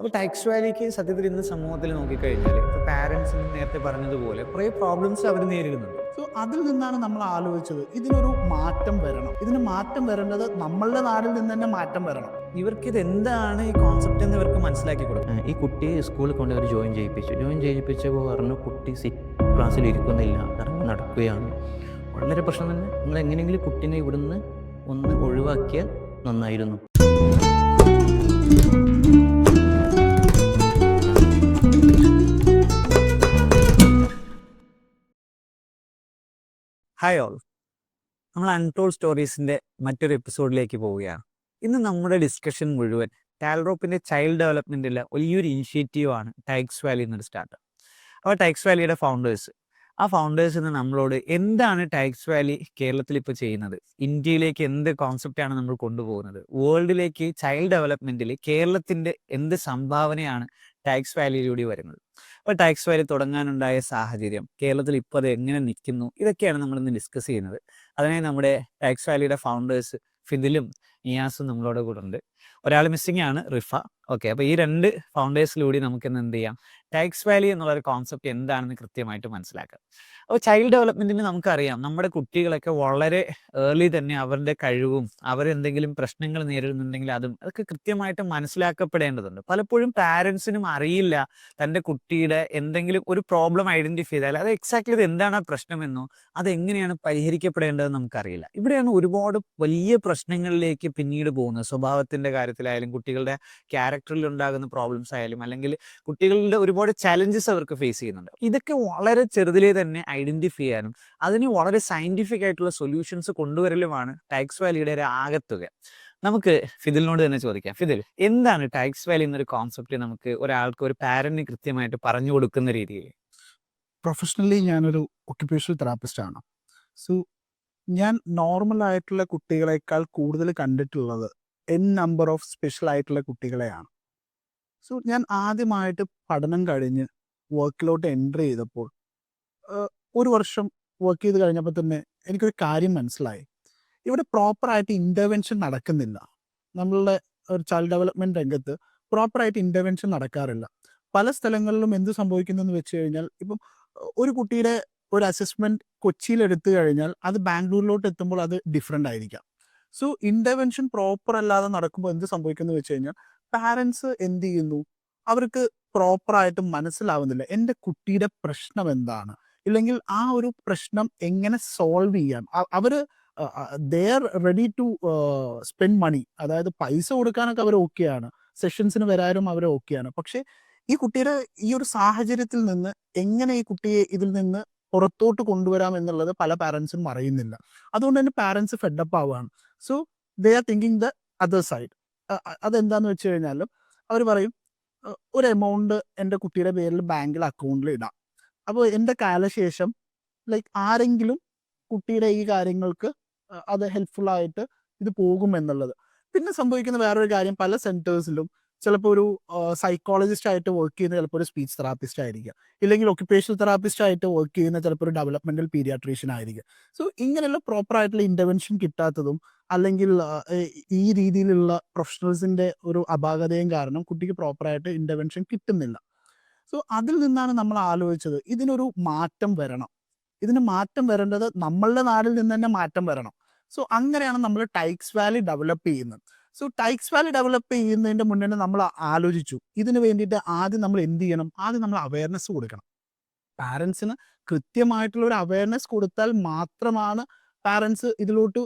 അപ്പോൾ ടാക്സ് വാലിക്ക് സത്യത്തിൽ ഇന്ന് സമൂഹത്തിൽ നോക്കിക്കഴിഞ്ഞാൽ ഇപ്പോൾ പാരൻസ് നേരത്തെ പറഞ്ഞതുപോലെ കുറേ പ്രോബ്ലംസ് അവർ നേരിടുന്നുണ്ട്. സോ അതിൽ നിന്നാണ് നമ്മൾ ആലോചിച്ചത് ഇതിനൊരു മാറ്റം വരണം. ഇതിന് മാറ്റം വരേണ്ടത് നമ്മളുടെ നാടിൽ നിന്ന് തന്നെ മാറ്റം വരണം. ഇവർക്കിത് എന്താണ് ഈ കോൺസെപ്റ്റ് എന്ന് ഇവർക്ക് മനസ്സിലാക്കി കൊടുക്കും. ഈ കുട്ടിയെ സ്കൂളിൽ കൊണ്ട് അവർ ജോയിൻ ചെയ്യിപ്പിച്ചപ്പോൾ പറഞ്ഞു കുട്ടി ക്ലാസ്സിൽ ഇരിക്കുന്നില്ല, ഇറങ്ങി നടക്കുകയാണ്. വളരെ പ്രശ്നം തന്നെ. നിങ്ങൾ എങ്ങനെയെങ്കിലും കുട്ടീനെ ഇവിടുന്ന് ഒന്ന് ഒഴിവാക്കിയാൽ നന്നായിരുന്നു. ഹായ് ഓൾ, നമ്മൾ അൺടോൾഡ് സ്റ്റോറീസിൻ്റെ മറ്റൊരു എപ്പിസോഡിലേക്ക് പോവുകയാണ്. ഇന്ന് നമ്മുടെ ഡിസ്കഷൻ മുഴുവൻ ടാൽറോപ്പിൻ്റെ ചൈൽഡ് ഡെവലപ്മെൻറ്റിലെ വലിയൊരു ഇനിഷ്യേറ്റീവാണ് ടാക്സ് വാലി എന്നൊരു സ്റ്റാർട്ടപ്പ്. അപ്പോൾ ടാക്സ് വാലിയുടെ ഫൗണ്ടേഴ്സ് ഇന്ന് നമ്മളോട് എന്താണ് ടാക്സ് വാലി കേരളത്തിൽ ഇപ്പോൾ ചെയ്യുന്നത്, ഇന്ത്യയിലേക്ക് എന്ത് കോൺസെപ്റ്റാണ് നമ്മൾ കൊണ്ടുപോകുന്നത്, വേൾഡിലേക്ക് ചൈൽഡ് ഡെവലപ്മെൻറ്റിൽ കേരളത്തിൻ്റെ എന്ത് സംഭാവനയാണ് ടാക്സ് വാലിയിലൂടെ വരുന്നത്, അപ്പോൾ ടാക്സ് വാലി തുടങ്ങാനുണ്ടായ സാഹചര്യം, കേരളത്തിൽ ഇപ്പോൾ അത് എങ്ങനെ നിൽക്കുന്നു, ഇതൊക്കെയാണ് നമ്മളിന്ന് ഡിസ്കസ് ചെയ്യുന്നത്. അതിനായി നമ്മുടെ ടാക്സ് വാലിയുടെ ഫൗണ്ടേഴ്സ് ഫിദിലും നിയാസും നമ്മളോട് കൂടെ ഉണ്ട്. ഒരാൾ മിസ്സിംഗ് ആണ്, റിഫ. ഓക്കെ, അപ്പോൾ ഈ രണ്ട് ഫൗണ്ടേഴ്സിലൂടെ നമുക്കിന്ന് എന്ത് ചെയ്യാം, ടാക്സ് വാലി എന്നുള്ളൊരു കോൺസെപ്റ്റ് എന്താണെന്ന് കൃത്യമായിട്ട് മനസ്സിലാക്കാം. അപ്പോൾ ചൈൽഡ് ഡെവലപ്മെൻറ്റിന് നമുക്കറിയാം, നമ്മുടെ കുട്ടികളൊക്കെ വളരെ ഏർലി തന്നെ അവരുടെ കഴിവും അവരെന്തെങ്കിലും പ്രശ്നങ്ങൾ നേരിടുന്നുണ്ടെങ്കിൽ അതൊക്കെ കൃത്യമായിട്ട് മനസ്സിലാക്കപ്പെടേണ്ടതുണ്ട്. പലപ്പോഴും പാരൻസിനും അറിയില്ല തൻ്റെ കുട്ടിയുടെ എന്തെങ്കിലും ഒരു പ്രോബ്ലം ഐഡൻറ്റിഫൈ ചെയ്താൽ അത് എക്സാക്ട്ലി ഇത് എന്താണ് ആ പ്രശ്നമെന്നോ അതെങ്ങനെയാണ് പരിഹരിക്കപ്പെടേണ്ടതെന്ന് നമുക്കറിയില്ല. ഇവിടെയാണ് ഒരുപാട് വലിയ പ്രശ്നങ്ങളിലേക്ക് പിന്നീട് പോകുന്നത്. സ്വഭാവത്തിൻ്റെ കാര്യത്തിലായാലും കുട്ടികളുടെ ക്യാരക്ടറിൽ ഉണ്ടാകുന്ന പ്രോബ്ലംസ് ആയാലും അല്ലെങ്കിൽ കുട്ടികളുടെ ഒരുപാട് ചലഞ്ചസ് അവർക്ക് ഫേസ് ചെയ്യുന്നുണ്ട്. ഇതൊക്കെ വളരെ ചെറുതിലേ തന്നെ ഐഡന്റിഫൈ ചെയ്യാനും അതിന് വളരെ സയന്റിഫിക് ആയിട്ടുള്ള സൊല്യൂഷൻസ് കൊണ്ടുവരലുമാണ് ടാക്സ് വാലിയുടെ ഒരു ആകത്തുക. നമുക്ക് ഫിദിലിനോട് തന്നെ ചോദിക്കാം. ഫിദിൽ, എന്താണ് ടാക്സ് വാലി എന്നൊരു കോൺസെപ്റ്റ് നമുക്ക് ഒരാൾക്ക്, ഒരു പാരന്റിന് കൃത്യമായിട്ട് പറഞ്ഞു കൊടുക്കുന്ന രീതിയിൽ? പ്രൊഫഷണലി ഞാനൊരു ഒക്യുപേഷണൽ തെറാപ്പിസ്റ്റ് ആണ്. സോ ഞാൻ നോർമൽ ആയിട്ടുള്ള കുട്ടികളെക്കാൾ കൂടുതൽ കണ്ടിട്ടുള്ളത് നമ്പർ ഓഫ് സ്പെഷ്യൽ ആയിട്ടുള്ള കുട്ടികളെയാണ്. സോ ഞാൻ ആദ്യമായിട്ട് പഠനം കഴിഞ്ഞ് വർക്കിലോട്ട് എൻ്റർ ചെയ്തപ്പോൾ ഒരു വർഷം വർക്ക് ചെയ്ത് കഴിഞ്ഞപ്പോൾ തന്നെ എനിക്കൊരു കാര്യം മനസ്സിലായി. ഇവിടെ പ്രോപ്പറായിട്ട് ഇൻ്റർവെൻഷൻ നടക്കുന്നില്ല. നമ്മളുടെ ഒരു ചൈൽഡ് ഡെവലപ്മെൻറ്റ് രംഗത്ത് പ്രോപ്പറായിട്ട് ഇൻ്റർവെൻഷൻ നടക്കാറില്ല. പല സ്ഥലങ്ങളിലും എന്ത് സംഭവിക്കുന്നതെന്ന് വെച്ച് കഴിഞ്ഞാൽ, ഇപ്പം ഒരു കുട്ടിയുടെ ഒരു അസസ്മെൻറ്റ് കൊച്ചിയിൽ എടുത്തു കഴിഞ്ഞാൽ അത് ബാംഗ്ലൂരിലോട്ട് എത്തുമ്പോൾ അത് ഡിഫറെൻ്റ് ആയിരിക്കാം. സോ ഇൻ്റർവെൻഷൻ പ്രോപ്പർ അല്ലാതെ നടക്കുമ്പോൾ എന്ത് സംഭവിക്കുന്നത് വെച്ച് കഴിഞ്ഞാൽ, പാരൻസ് എന്ത് ചെയ്യുന്നു, അവർക്ക് പ്രോപ്പറായിട്ട് മനസ്സിലാവുന്നില്ല എൻ്റെ കുട്ടിയുടെ പ്രശ്നം എന്താണ്, ഇല്ലെങ്കിൽ ആ ഒരു പ്രശ്നം എങ്ങനെ സോൾവ് ചെയ്യാം. അവർ they are ready to spend money, അതായത് പൈസ കൊടുക്കാനൊക്കെ അവർ ഓക്കെയാണ്, സെഷൻസിന് വരാനും അവർ ഓക്കെയാണ്. പക്ഷേ ഈ കുട്ടിയുടെ ഈ ഒരു സാഹചര്യത്തിൽ നിന്ന് എങ്ങനെ ഈ കുട്ടിയെ ഇതിൽ നിന്ന് പുറത്തോട്ട് കൊണ്ടുവരാം എന്നുള്ളത് പല പാരൻസും അറിയുന്നില്ല. അതുകൊണ്ട് തന്നെ പാരൻസ് ഫെഡപ്പ് ആവുകയാണ്. So they are thinking the other side. അതെന്താന്ന് വെച്ച് കഴിഞ്ഞാലും അവർ പറയും, ഒരു എമൗണ്ട് എൻ്റെ കുട്ടിയുടെ പേരിൽ ബാങ്കിൽ അക്കൗണ്ടിൽ ഇടാം, അപ്പോൾ എൻ്റെ കാലശേഷം ലൈക്ക് ആരെങ്കിലും കുട്ടിയുടെ ഈ കാര്യങ്ങൾക്ക് അത് ഹെൽപ്ഫുള്ളായിട്ട് ഇത് പോകും എന്നുള്ളത്. പിന്നെ സംഭവിക്കുന്ന വേറൊരു കാര്യം, പല സെൻറ്റേഴ്സിലും ചിലപ്പോൾ ഒരു സൈക്കോളജിസ്റ്റ് ആയിട്ട് വർക്ക് ചെയ്യുന്ന ചിലപ്പോൾ ഒരു സ്പീച്ച് തെറാപ്പിസ്റ്റ് ആയിരിക്കും, ഇല്ലെങ്കിൽ ഒക്യുപേഷണൽ തെറാപ്പിസ്റ്റ് ആയിട്ട് വർക്ക് ചെയ്യുന്ന ചിലപ്പോൾ ഒരു ഡെവലപ്മെൻറ്റൽ പീഡിയാട്രീഷ്യൻ ആയിരിക്കും. സോ ഇങ്ങനെയുള്ള പ്രോപ്പറായിട്ടുള്ള ഇൻ്റർവെൻഷൻ കിട്ടാത്തതും അല്ലെങ്കിൽ ഈ രീതിയിലുള്ള പ്രൊഫഷണൽസിൻ്റെ ഒരു അപാകതയും കാരണം കുട്ടിക്ക് പ്രോപ്പറായിട്ട് ഇൻ്റർവെൻഷൻ കിട്ടുന്നില്ല. സോ അതിൽ നിന്നാണ് നമ്മൾ ആലോചിച്ചത് ഇതിനൊരു മാറ്റം വരണം. ഇതിന് മാറ്റം വരേണ്ടത് നമ്മളുടെ നാടിൽ നിന്ന് തന്നെ മാറ്റം വരണം. സോ അങ്ങനെയാണ് നമ്മൾ ടാക്സ് വാലി ഡെവലപ്പ് ചെയ്യുന്നത്. സോ ടാക്സ് വാലി ഡെവലപ്പ് ചെയ്യുന്നതിൻ്റെ മുന്നേ നമ്മൾ ആലോചിച്ചു ഇതിന് വേണ്ടിയിട്ട് ആദ്യം നമ്മൾ എന്ത് ചെയ്യണം, ആദ്യം നമ്മൾ അവയർനെസ് കൊടുക്കണം. പാരൻസിന് കൃത്യമായിട്ടുള്ള ഒരു അവയർനെസ് കൊടുത്താൽ മാത്രമാണ് പാരൻസ് ഇതിലോട്ട്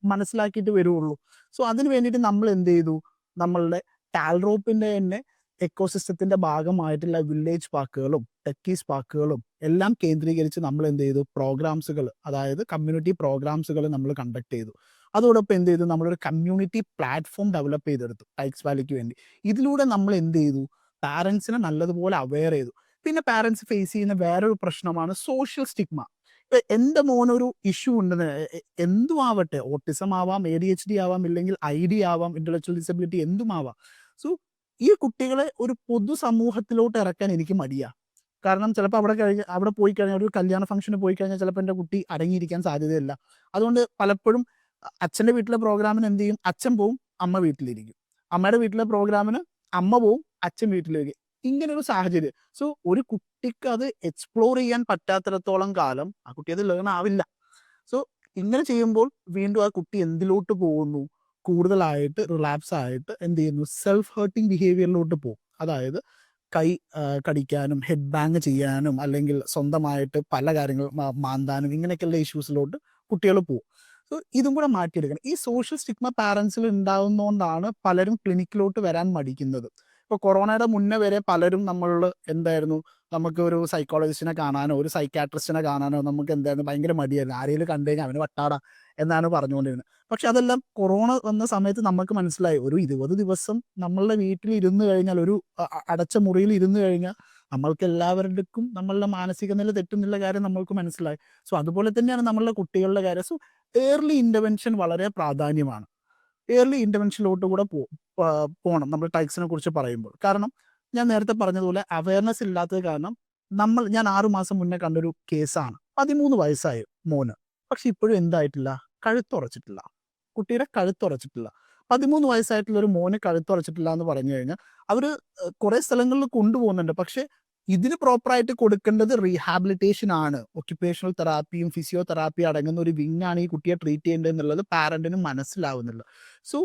മനസ്സിലാക്കിയിട്ട് വരുള്ളൂ. സോ അതിന് വേണ്ടിയിട്ട് നമ്മൾ എന്ത് ചെയ്തു, നമ്മളുടെ ടാൽറോപ്പിൻ്റെ തന്നെ എക്കോസിസ്റ്റത്തിൻ്റെ ഭാഗമായിട്ടുള്ള വില്ലേജ് പാർക്കുകളും ടെക്കീസ് പാർക്കുകളും എല്ലാം കേന്ദ്രീകരിച്ച് നമ്മൾ എന്ത് ചെയ്തു, പ്രോഗ്രാംസുകൾ, അതായത് കമ്മ്യൂണിറ്റി പ്രോഗ്രാംസുകൾ നമ്മൾ കണ്ടക്ട് ചെയ്തു. അതോടൊപ്പം എന്ത് ചെയ്തു, നമ്മളൊരു കമ്മ്യൂണിറ്റി പ്ലാറ്റ്ഫോം ഡെവലപ്പ് ചെയ്തെടുത്തു ടാക്സ് വാലിക്ക് വേണ്ടി. ഇതിലൂടെ നമ്മൾ എന്ത് ചെയ്തു, പാരൻസിനെ നല്ലതുപോലെ അവെയർ ചെയ്തു. പിന്നെ പാരൻസ് ഫേസ് ചെയ്യുന്ന വേറൊരു പ്രശ്നമാണ് സോഷ്യൽ സ്റ്റിഗ്മ. ഇപ്പം എൻ്റെ മോനൊരു ഇഷ്യൂ ഉണ്ടെന്ന്, എന്തും ആവട്ടെ, ഓട്ടിസം ആവാം, ADHD ആവാം, ഇല്ലെങ്കിൽ ID ആവാം, ഇൻ്റലക്ച്വൽ ഡിസബിലിറ്റി എന്തും ആവാം. സോ ഈ കുട്ടികളെ ഒരു പൊതുസമൂഹത്തിലോട്ട് ഇറക്കാൻ എനിക്ക് മടിയാണ്. കാരണം ചിലപ്പോൾ അവിടെ പോയി കഴിഞ്ഞാൽ, ഒരു കല്യാണ ഫംഗ്ഷന് പോയി കഴിഞ്ഞാൽ ചിലപ്പോൾ എൻ്റെ കുട്ടി അടങ്ങിയിരിക്കാൻ സാധ്യതയില്ല. അതുകൊണ്ട് പലപ്പോഴും അച്ഛൻ്റെ വീട്ടിലെ പ്രോഗ്രാമിന് എന്ത് ചെയ്യും, അച്ഛൻ പോവും, അമ്മ വീട്ടിലിരിക്കും. അമ്മയുടെ വീട്ടിലെ പ്രോഗ്രാമിന് അമ്മ പോവും, അച്ഛൻ വീട്ടിലേക്ക്, ഇങ്ങനെ ഒരു സാഹചര്യം. സോ ഒരു കുട്ടിക്ക് അത് എക്സ്പ്ലോർ ചെയ്യാൻ പറ്റാത്തിടത്തോളം കാലം ആ കുട്ടി അത് ലേൺ ആവില്ല. സോ ഇങ്ങനെ ചെയ്യുമ്പോൾ വീണ്ടും ആ കുട്ടി എന്തിലോട്ട് പോകുന്നു, കൂടുതലായിട്ട് റിലാപ്സ് ആയിട്ട് എന്ത് ചെയ്യുന്നു, സെൽഫ് ഹേർട്ടിങ് ബിഹേവിയറിലോട്ട് പോകും. അതായത് കൈ കടിക്കാനും ഹെഡ് ബാങ് ചെയ്യാനും അല്ലെങ്കിൽ സ്വന്തമായിട്ട് പല കാര്യങ്ങൾ മാന്താനും ഇങ്ങനെയൊക്കെയുള്ള ഇഷ്യൂസിലോട്ട് കുട്ടികൾ പോകും. സോ ഇതും കൂടെ മാറ്റിയെടുക്കണം. ഈ സോഷ്യൽ സ്റ്റിഗ്മ പാരൻസിൽ ഉണ്ടാകുന്നതുകൊണ്ടാണ് പലരും ക്ലിനിക്കിലോട്ട് വരാൻ മടിക്കുന്നത്. ഇപ്പോൾ കൊറോണയുടെ മുന്നേ വരെ പലരും നമ്മളിൽ എന്തായിരുന്നു, നമുക്ക് ഒരു സൈക്കോളജിസ്റ്റിനെ കാണാനോ ഒരു സൈക്കാട്രിസ്റ്റിനെ കാണാനോ നമുക്ക് എന്തായിരുന്നു, ഭയങ്കര മടിയായിരുന്നു. ആരെങ്കിലും കണ്ടു കഴിഞ്ഞാൽ അവന് വട്ടാടാ എന്നാണ് പറഞ്ഞുകൊണ്ടിരുന്നത്. പക്ഷെ അതെല്ലാം കൊറോണ വന്ന സമയത്ത് നമുക്ക് മനസ്സിലായി, ഒരു 20 ദിവസം നമ്മളുടെ വീട്ടിൽ ഇരുന്ന് കഴിഞ്ഞാൽ, ഒരു അടച്ച മുറിയിൽ ഇരുന്ന് കഴിഞ്ഞാൽ നമ്മൾക്ക് എല്ലാവരുടെക്കും നമ്മളുടെ മാനസിക നില തെറ്റുന്നുള്ള കാര്യം നമ്മൾക്ക് മനസ്സിലായി. സോ അതുപോലെ തന്നെയാണ് നമ്മളുടെ കുട്ടികളുടെ കാര്യം. സോ ഏർലി ഇൻ്റർവെൻഷൻ വളരെ പ്രാധാന്യമാണ്. ഏർലി ഇൻ്റർവെൻഷനിലോട്ട് കൂടെ പോകണം നമ്മൾ ടൈക്സിനെ കുറിച്ച് പറയുമ്പോൾ. കാരണം ഞാൻ നേരത്തെ പറഞ്ഞതുപോലെ അവയർനെസ് ഇല്ലാത്തത് കാരണം ഞാൻ 6 മാസം മുന്നേ കണ്ടൊരു കേസാണ്. 13 വയസ്സായി മോന്, പക്ഷെ ഇപ്പോഴും എന്തായിട്ടില്ല, കഴുത്തുറച്ചിട്ടില്ല. കുട്ടിയുടെ കഴുത്തുറച്ചിട്ടില്ല. 13 വയസ്സായിട്ടുള്ള ഒരു മോന് കഴുത്തുറച്ചിട്ടില്ല എന്ന് പറഞ്ഞു കഴിഞ്ഞാൽ അവർ കുറേ സ്ഥലങ്ങളിൽ കൊണ്ടുപോകുന്നുണ്ട്. പക്ഷെ ഇതിന് പ്രോപ്പറായിട്ട് കൊടുക്കേണ്ടത് റീഹാബിലിറ്റേഷൻ ആണ്. ഒക്യുപേഷണൽ തെറാപ്പിയും ഫിസിയോതെറാപ്പിയും അടങ്ങുന്ന ഒരു വിങ്ങാണ് ഈ കുട്ടിയെ ട്രീറ്റ് ചെയ്യേണ്ടത് എന്നുള്ളത് പാരന്റിന് മനസ്സിലാവുന്നില്ല. സോ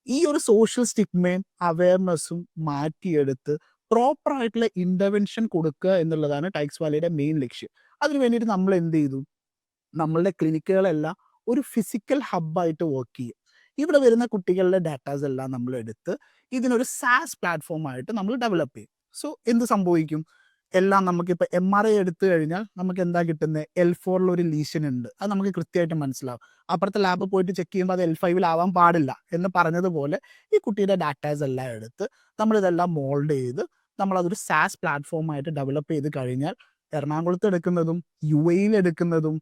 ഈ ഒരു സോഷ്യൽ സ്റ്റിഗ്മയും അവയർനെസ്സും മാറ്റിയെടുത്ത് പ്രോപ്പറായിട്ടുള്ള ഇൻ്റർവെൻഷൻ കൊടുക്കുക എന്നുള്ളതാണ് ടൈക്സ് വാലിയുടെ മെയിൻ ലക്ഷ്യം. അതിന് വേണ്ടിയിട്ട് നമ്മൾ എന്ത് ചെയ്തു, നമ്മളുടെ ക്ലിനിക്കുകളെല്ലാം ഒരു ഫിസിക്കൽ ഹബ്ബായിട്ട് വർക്ക് ചെയ്യും. ഇവിടെ വരുന്ന കുട്ടികളുടെ ഡാറ്റാസ് എല്ലാം നമ്മൾ എടുത്ത് ഇതിനൊരു സാസ് പ്ലാറ്റ്ഫോമായിട്ട് നമ്മൾ ഡെവലപ്പ് ചെയ്യും. സോ എന്ത് സംഭവിക്കും, എല്ലാം നമുക്കിപ്പോൾ MRI എടുത്തു കഴിഞ്ഞാൽ നമുക്ക് എന്താ കിട്ടുന്നത്, L4 ഒരു ലീഷൻ ഉണ്ട്, അത് നമുക്ക് കൃത്യമായിട്ട് മനസ്സിലാവും. അപ്പുറത്തെ ലാബ് പോയിട്ട് ചെക്ക് ചെയ്യുമ്പോൾ അത് L5 ആവാൻ പാടില്ല എന്ന് പറഞ്ഞതുപോലെ ഈ കുട്ടിയുടെ ഡാറ്റാസ് എല്ലാം എടുത്ത് നമ്മളിതെല്ലാം മോൾഡ് ചെയ്ത് നമ്മളതൊരു സാസ് പ്ലാറ്റ്ഫോമായിട്ട് ഡെവലപ്പ് ചെയ്ത് കഴിഞ്ഞാൽ എറണാകുളത്ത് എടുക്കുന്നതും UAE എടുക്കുന്നതും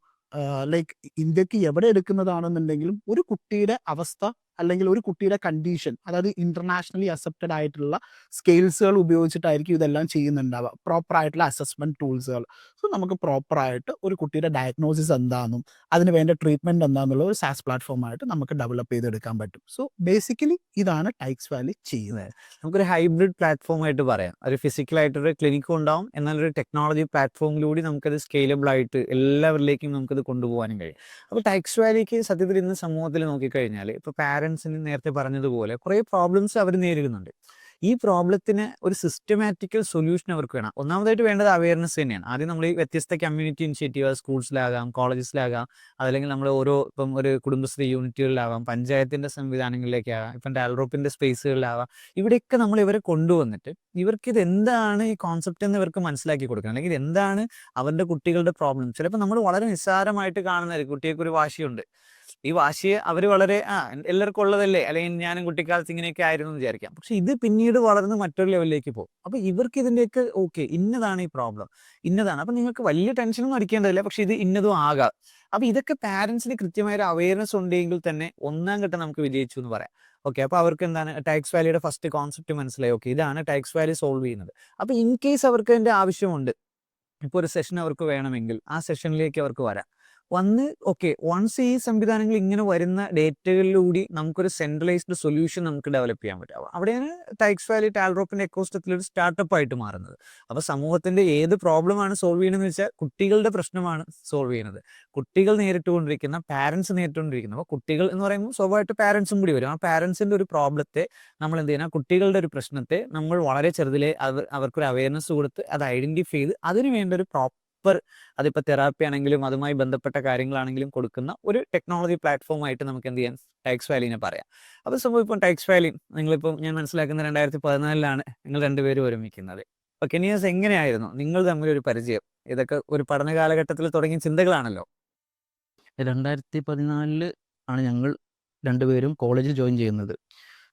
ലൈക്ക് ഇന്ത്യക്ക് എവിടെ എടുക്കുന്നതാണെന്നുണ്ടെങ്കിലും ഒരു കുട്ടിയുടെ അവസ്ഥ അല്ലെങ്കിൽ ഒരു കുട്ടിയുടെ കണ്ടീഷൻ, അതായത് ഇന്റർനാഷണലി അക്സെപ്റ്റഡ് ആയിട്ടുള്ള സ്കെയിൽസുകൾ ഉപയോഗിച്ചിട്ടായിരിക്കും ഇതെല്ലാം ചെയ്യുന്നുണ്ടാവുക, പ്രോപ്പർ ആയിട്ടുള്ള അസസ്മെന്റ് ടൂൾസുകൾ. സോ നമുക്ക് പ്രോപ്പറായിട്ട് ഒരു കുട്ടിയുടെ ഡയഗ്നോസിസ് എന്താണെന്നും അതിന് വേണ്ട ട്രീറ്റ്മെന്റ് എന്താണെന്നുള്ള ഒരു സാസ് പ്ലാറ്റ്ഫോമായിട്ട് നമുക്ക് ഡെവലപ്പ് ചെയ്തെടുക്കാൻ പറ്റും. സോ ബേസിക്കലി ഇതാണ് ടൈക്സ് വാലി ചെയ്യുന്നത്. നമുക്കൊരു ഹൈബ്രിഡ് പ്ലാറ്റ്ഫോം ആയിട്ട് പറയാം. ഒരു ഫിസിക്കലായിട്ടൊരു ക്ലിനിക്കും ഉണ്ടാവും, എന്നാൽ ഒരു ടെക്നോളജി പ്ലാറ്റ്ഫോമിലൂടെ നമുക്കത് സ്കെയിലബിൾ ആയിട്ട് എല്ലാവരിലേക്കും നമുക്കത് കൊണ്ടുപോകാനും കഴിയും. അപ്പോൾ ടൈക്സ് വാലിക്ക് സത്യത്തിൽ ഇന്ന് സമൂഹത്തിൽ നോക്കിക്കഴിഞ്ഞാൽ ഇപ്പോൾ പാരൻസിന് നേരത്തെ പറഞ്ഞതുപോലെ കുറേ പ്രോബ്ലംസ് അവർ നേരിടുന്നുണ്ട്. ഈ പ്രോബ്ലത്തിന് ഒരു സിസ്റ്റമാറ്റിക്കൽ സൊല്യൂഷൻ അവർക്ക് വേണം. ഒന്നാമതായിട്ട് വേണ്ടത് അവയർനെസ് തന്നെയാണ്. ആദ്യം നമ്മൾ ഈ വ്യത്യസ്ത കമ്മ്യൂണിറ്റി ഇനിഷ്യേറ്റീവ് സ്കൂൾസിലാകാം, കോളേജസിലാകാം, അതല്ലെങ്കിൽ നമ്മൾ ഇപ്പം ഒരു കുടുംബശ്രീ യൂണിറ്റുകളിലാവാം, പഞ്ചായത്തിൻ്റെ സംവിധാനങ്ങളിലേക്കാകാം, ഇപ്പം ടാൽറോപ്പിൻ്റെ സ്പേസുകളിലാവാം, ഇവിടെയൊക്കെ നമ്മൾ ഇവരെ കൊണ്ടുവന്നിട്ട് ഇവർക്ക് ഇത് എന്താണ് ഈ കോൺസെപ്റ്റ് എന്ന് ഇവർക്ക് മനസ്സിലാക്കി കൊടുക്കണം. അല്ലെങ്കിൽ എന്താണ് അവരുടെ കുട്ടികളുടെ പ്രോബ്ലം. ചിലപ്പോൾ നമ്മൾ വളരെ നിസ്സാരമായിട്ട് കാണുന്നതായിരിക്കും, കുട്ടികൾക്ക് ഒരു വാശിയുണ്ട്, ഈ വാശിയെ അവർ വളരെ എല്ലാവർക്കും ഉള്ളതല്ലേ, അല്ലെങ്കിൽ ഞാനും കുട്ടിക്കാലത്ത് ഇങ്ങനെയൊക്കെ ആയിരുന്നു എന്ന് വിചാരിക്കാം. പക്ഷെ ഇത് പിന്നീട് വളർന്ന് മറ്റൊരു ലെവലിലേക്ക് പോകും. അപ്പോൾ ഇവർക്ക് ഇതിൻ്റെയൊക്കെ ഓക്കെ ഇന്നതാണ് ഈ പ്രോബ്ലം, ഇന്നതാണ്. അപ്പം നിങ്ങൾക്ക് വലിയ ടെൻഷനൊന്നും അടിക്കേണ്ടതില്ല, പക്ഷെ ഇത് ഇന്നതും ആകാം. അപ്പോൾ ഇതൊക്കെ പാരൻസിന് കൃത്യമായ ഒരു അവയർനെസ് ഉണ്ടെങ്കിൽ തന്നെ ഒന്നാം ഘട്ടം നമുക്ക് വിജയിച്ചു എന്ന് പറയാം. ഓക്കെ, അപ്പോൾ അവർക്ക് എന്താണ് ടൈക്സ് വാലിയുടെ ഫസ്റ്റ് കോൺസെപ്റ്റ് മനസ്സിലായി. ഓക്കെ, ഇതാണ് ടൈക്സ് വാലി സോൾവ് ചെയ്യുന്നത്. അപ്പോൾ ഇൻ കേസ് അവർക്ക് അതിൻ്റെ ആവശ്യമുണ്ട്, ഇപ്പോൾ ഒരു സെഷൻ അവർക്ക് വേണമെങ്കിൽ ആ സെഷനിലേക്ക് അവർക്ക് വരാം. ഓക്കെ, വൺസ് ഈ സംവിധാനങ്ങൾ ഇങ്ങനെ വരുന്ന ഡേറ്റകളിലൂടെ നമുക്കൊരു സെൻട്രലൈസ്ഡ് സൊല്യൂഷൻ നമുക്ക് ഡെവലപ്പ് ചെയ്യാൻ പറ്റും. അവിടെയാണ് ടൈക്സ് വാലി ടാൽറോപ്പിന്റെ എക്കോസിസ്റ്റത്തിൽ ഒരു സ്റ്റാർട്ടപ്പ് ആയിട്ട് മാറുന്നത്. അപ്പോൾ സമൂഹത്തിന്റെ ഏത് പ്രോബ്ലമാണ് സോൾവ് ചെയ്യണമെന്ന് വെച്ചാൽ കുട്ടികളുടെ പ്രശ്നമാണ് സോൾവ് ചെയ്യുന്നത്. കുട്ടികൾ നേരിട്ടുകൊണ്ടിരിക്കുന്ന, പാരൻസ് നേരിട്ടുകൊണ്ടിരിക്കുന്ന, അപ്പോൾ കുട്ടികൾ എന്ന് പറയുമ്പോൾ സ്വാഭാവികമായിട്ട് പാരൻസും കൂടി വരും. ആ പാരൻസിന്റെ ഒരു പ്രോബ്ലത്തെ നമ്മൾ എന്ത് ചെയ്യണം, കുട്ടികളുടെ ഒരു പ്രശ്നത്തെ നമ്മൾ വളരെ ചെറുതിലെ അവർക്കൊരു അവയർനെസ് കൊടുത്ത് അത് ഐഡന്റിഫൈ ചെയ്ത് അതിന് വേണ്ട ഒരു അതിപ്പോൾ തെറാപ്പി ആണെങ്കിലും അതുമായി ബന്ധപ്പെട്ട കാര്യങ്ങളാണെങ്കിലും കൊടുക്കുന്ന ഒരു ടെക്നോളജി പ്ലാറ്റ്ഫോമായിട്ട് നമുക്ക് എന്ത് ചെയ്യാൻ ടൈക്സ് വാലിനെ പറയാം. അപ്പോൾ സംഭവം ഇപ്പം ടൈക്സ് വാലി നിങ്ങളിപ്പം ഞാൻ മനസ്സിലാക്കുന്ന 2014 നിങ്ങൾ രണ്ടുപേരും ഒരുമിക്കുന്നത്. അപ്പോൾ കെനിയാസ് എങ്ങനെയായിരുന്നു നിങ്ങൾ തമ്മിലൊരു പരിചയം? ഇതൊക്കെ ഒരു പഠന കാലഘട്ടത്തിൽ തുടങ്ങിയ ചിന്തകളാണല്ലോ. 2014 ആണ് ഞങ്ങൾ രണ്ടുപേരും കോളേജിൽ ജോയിൻ ചെയ്യുന്നത്.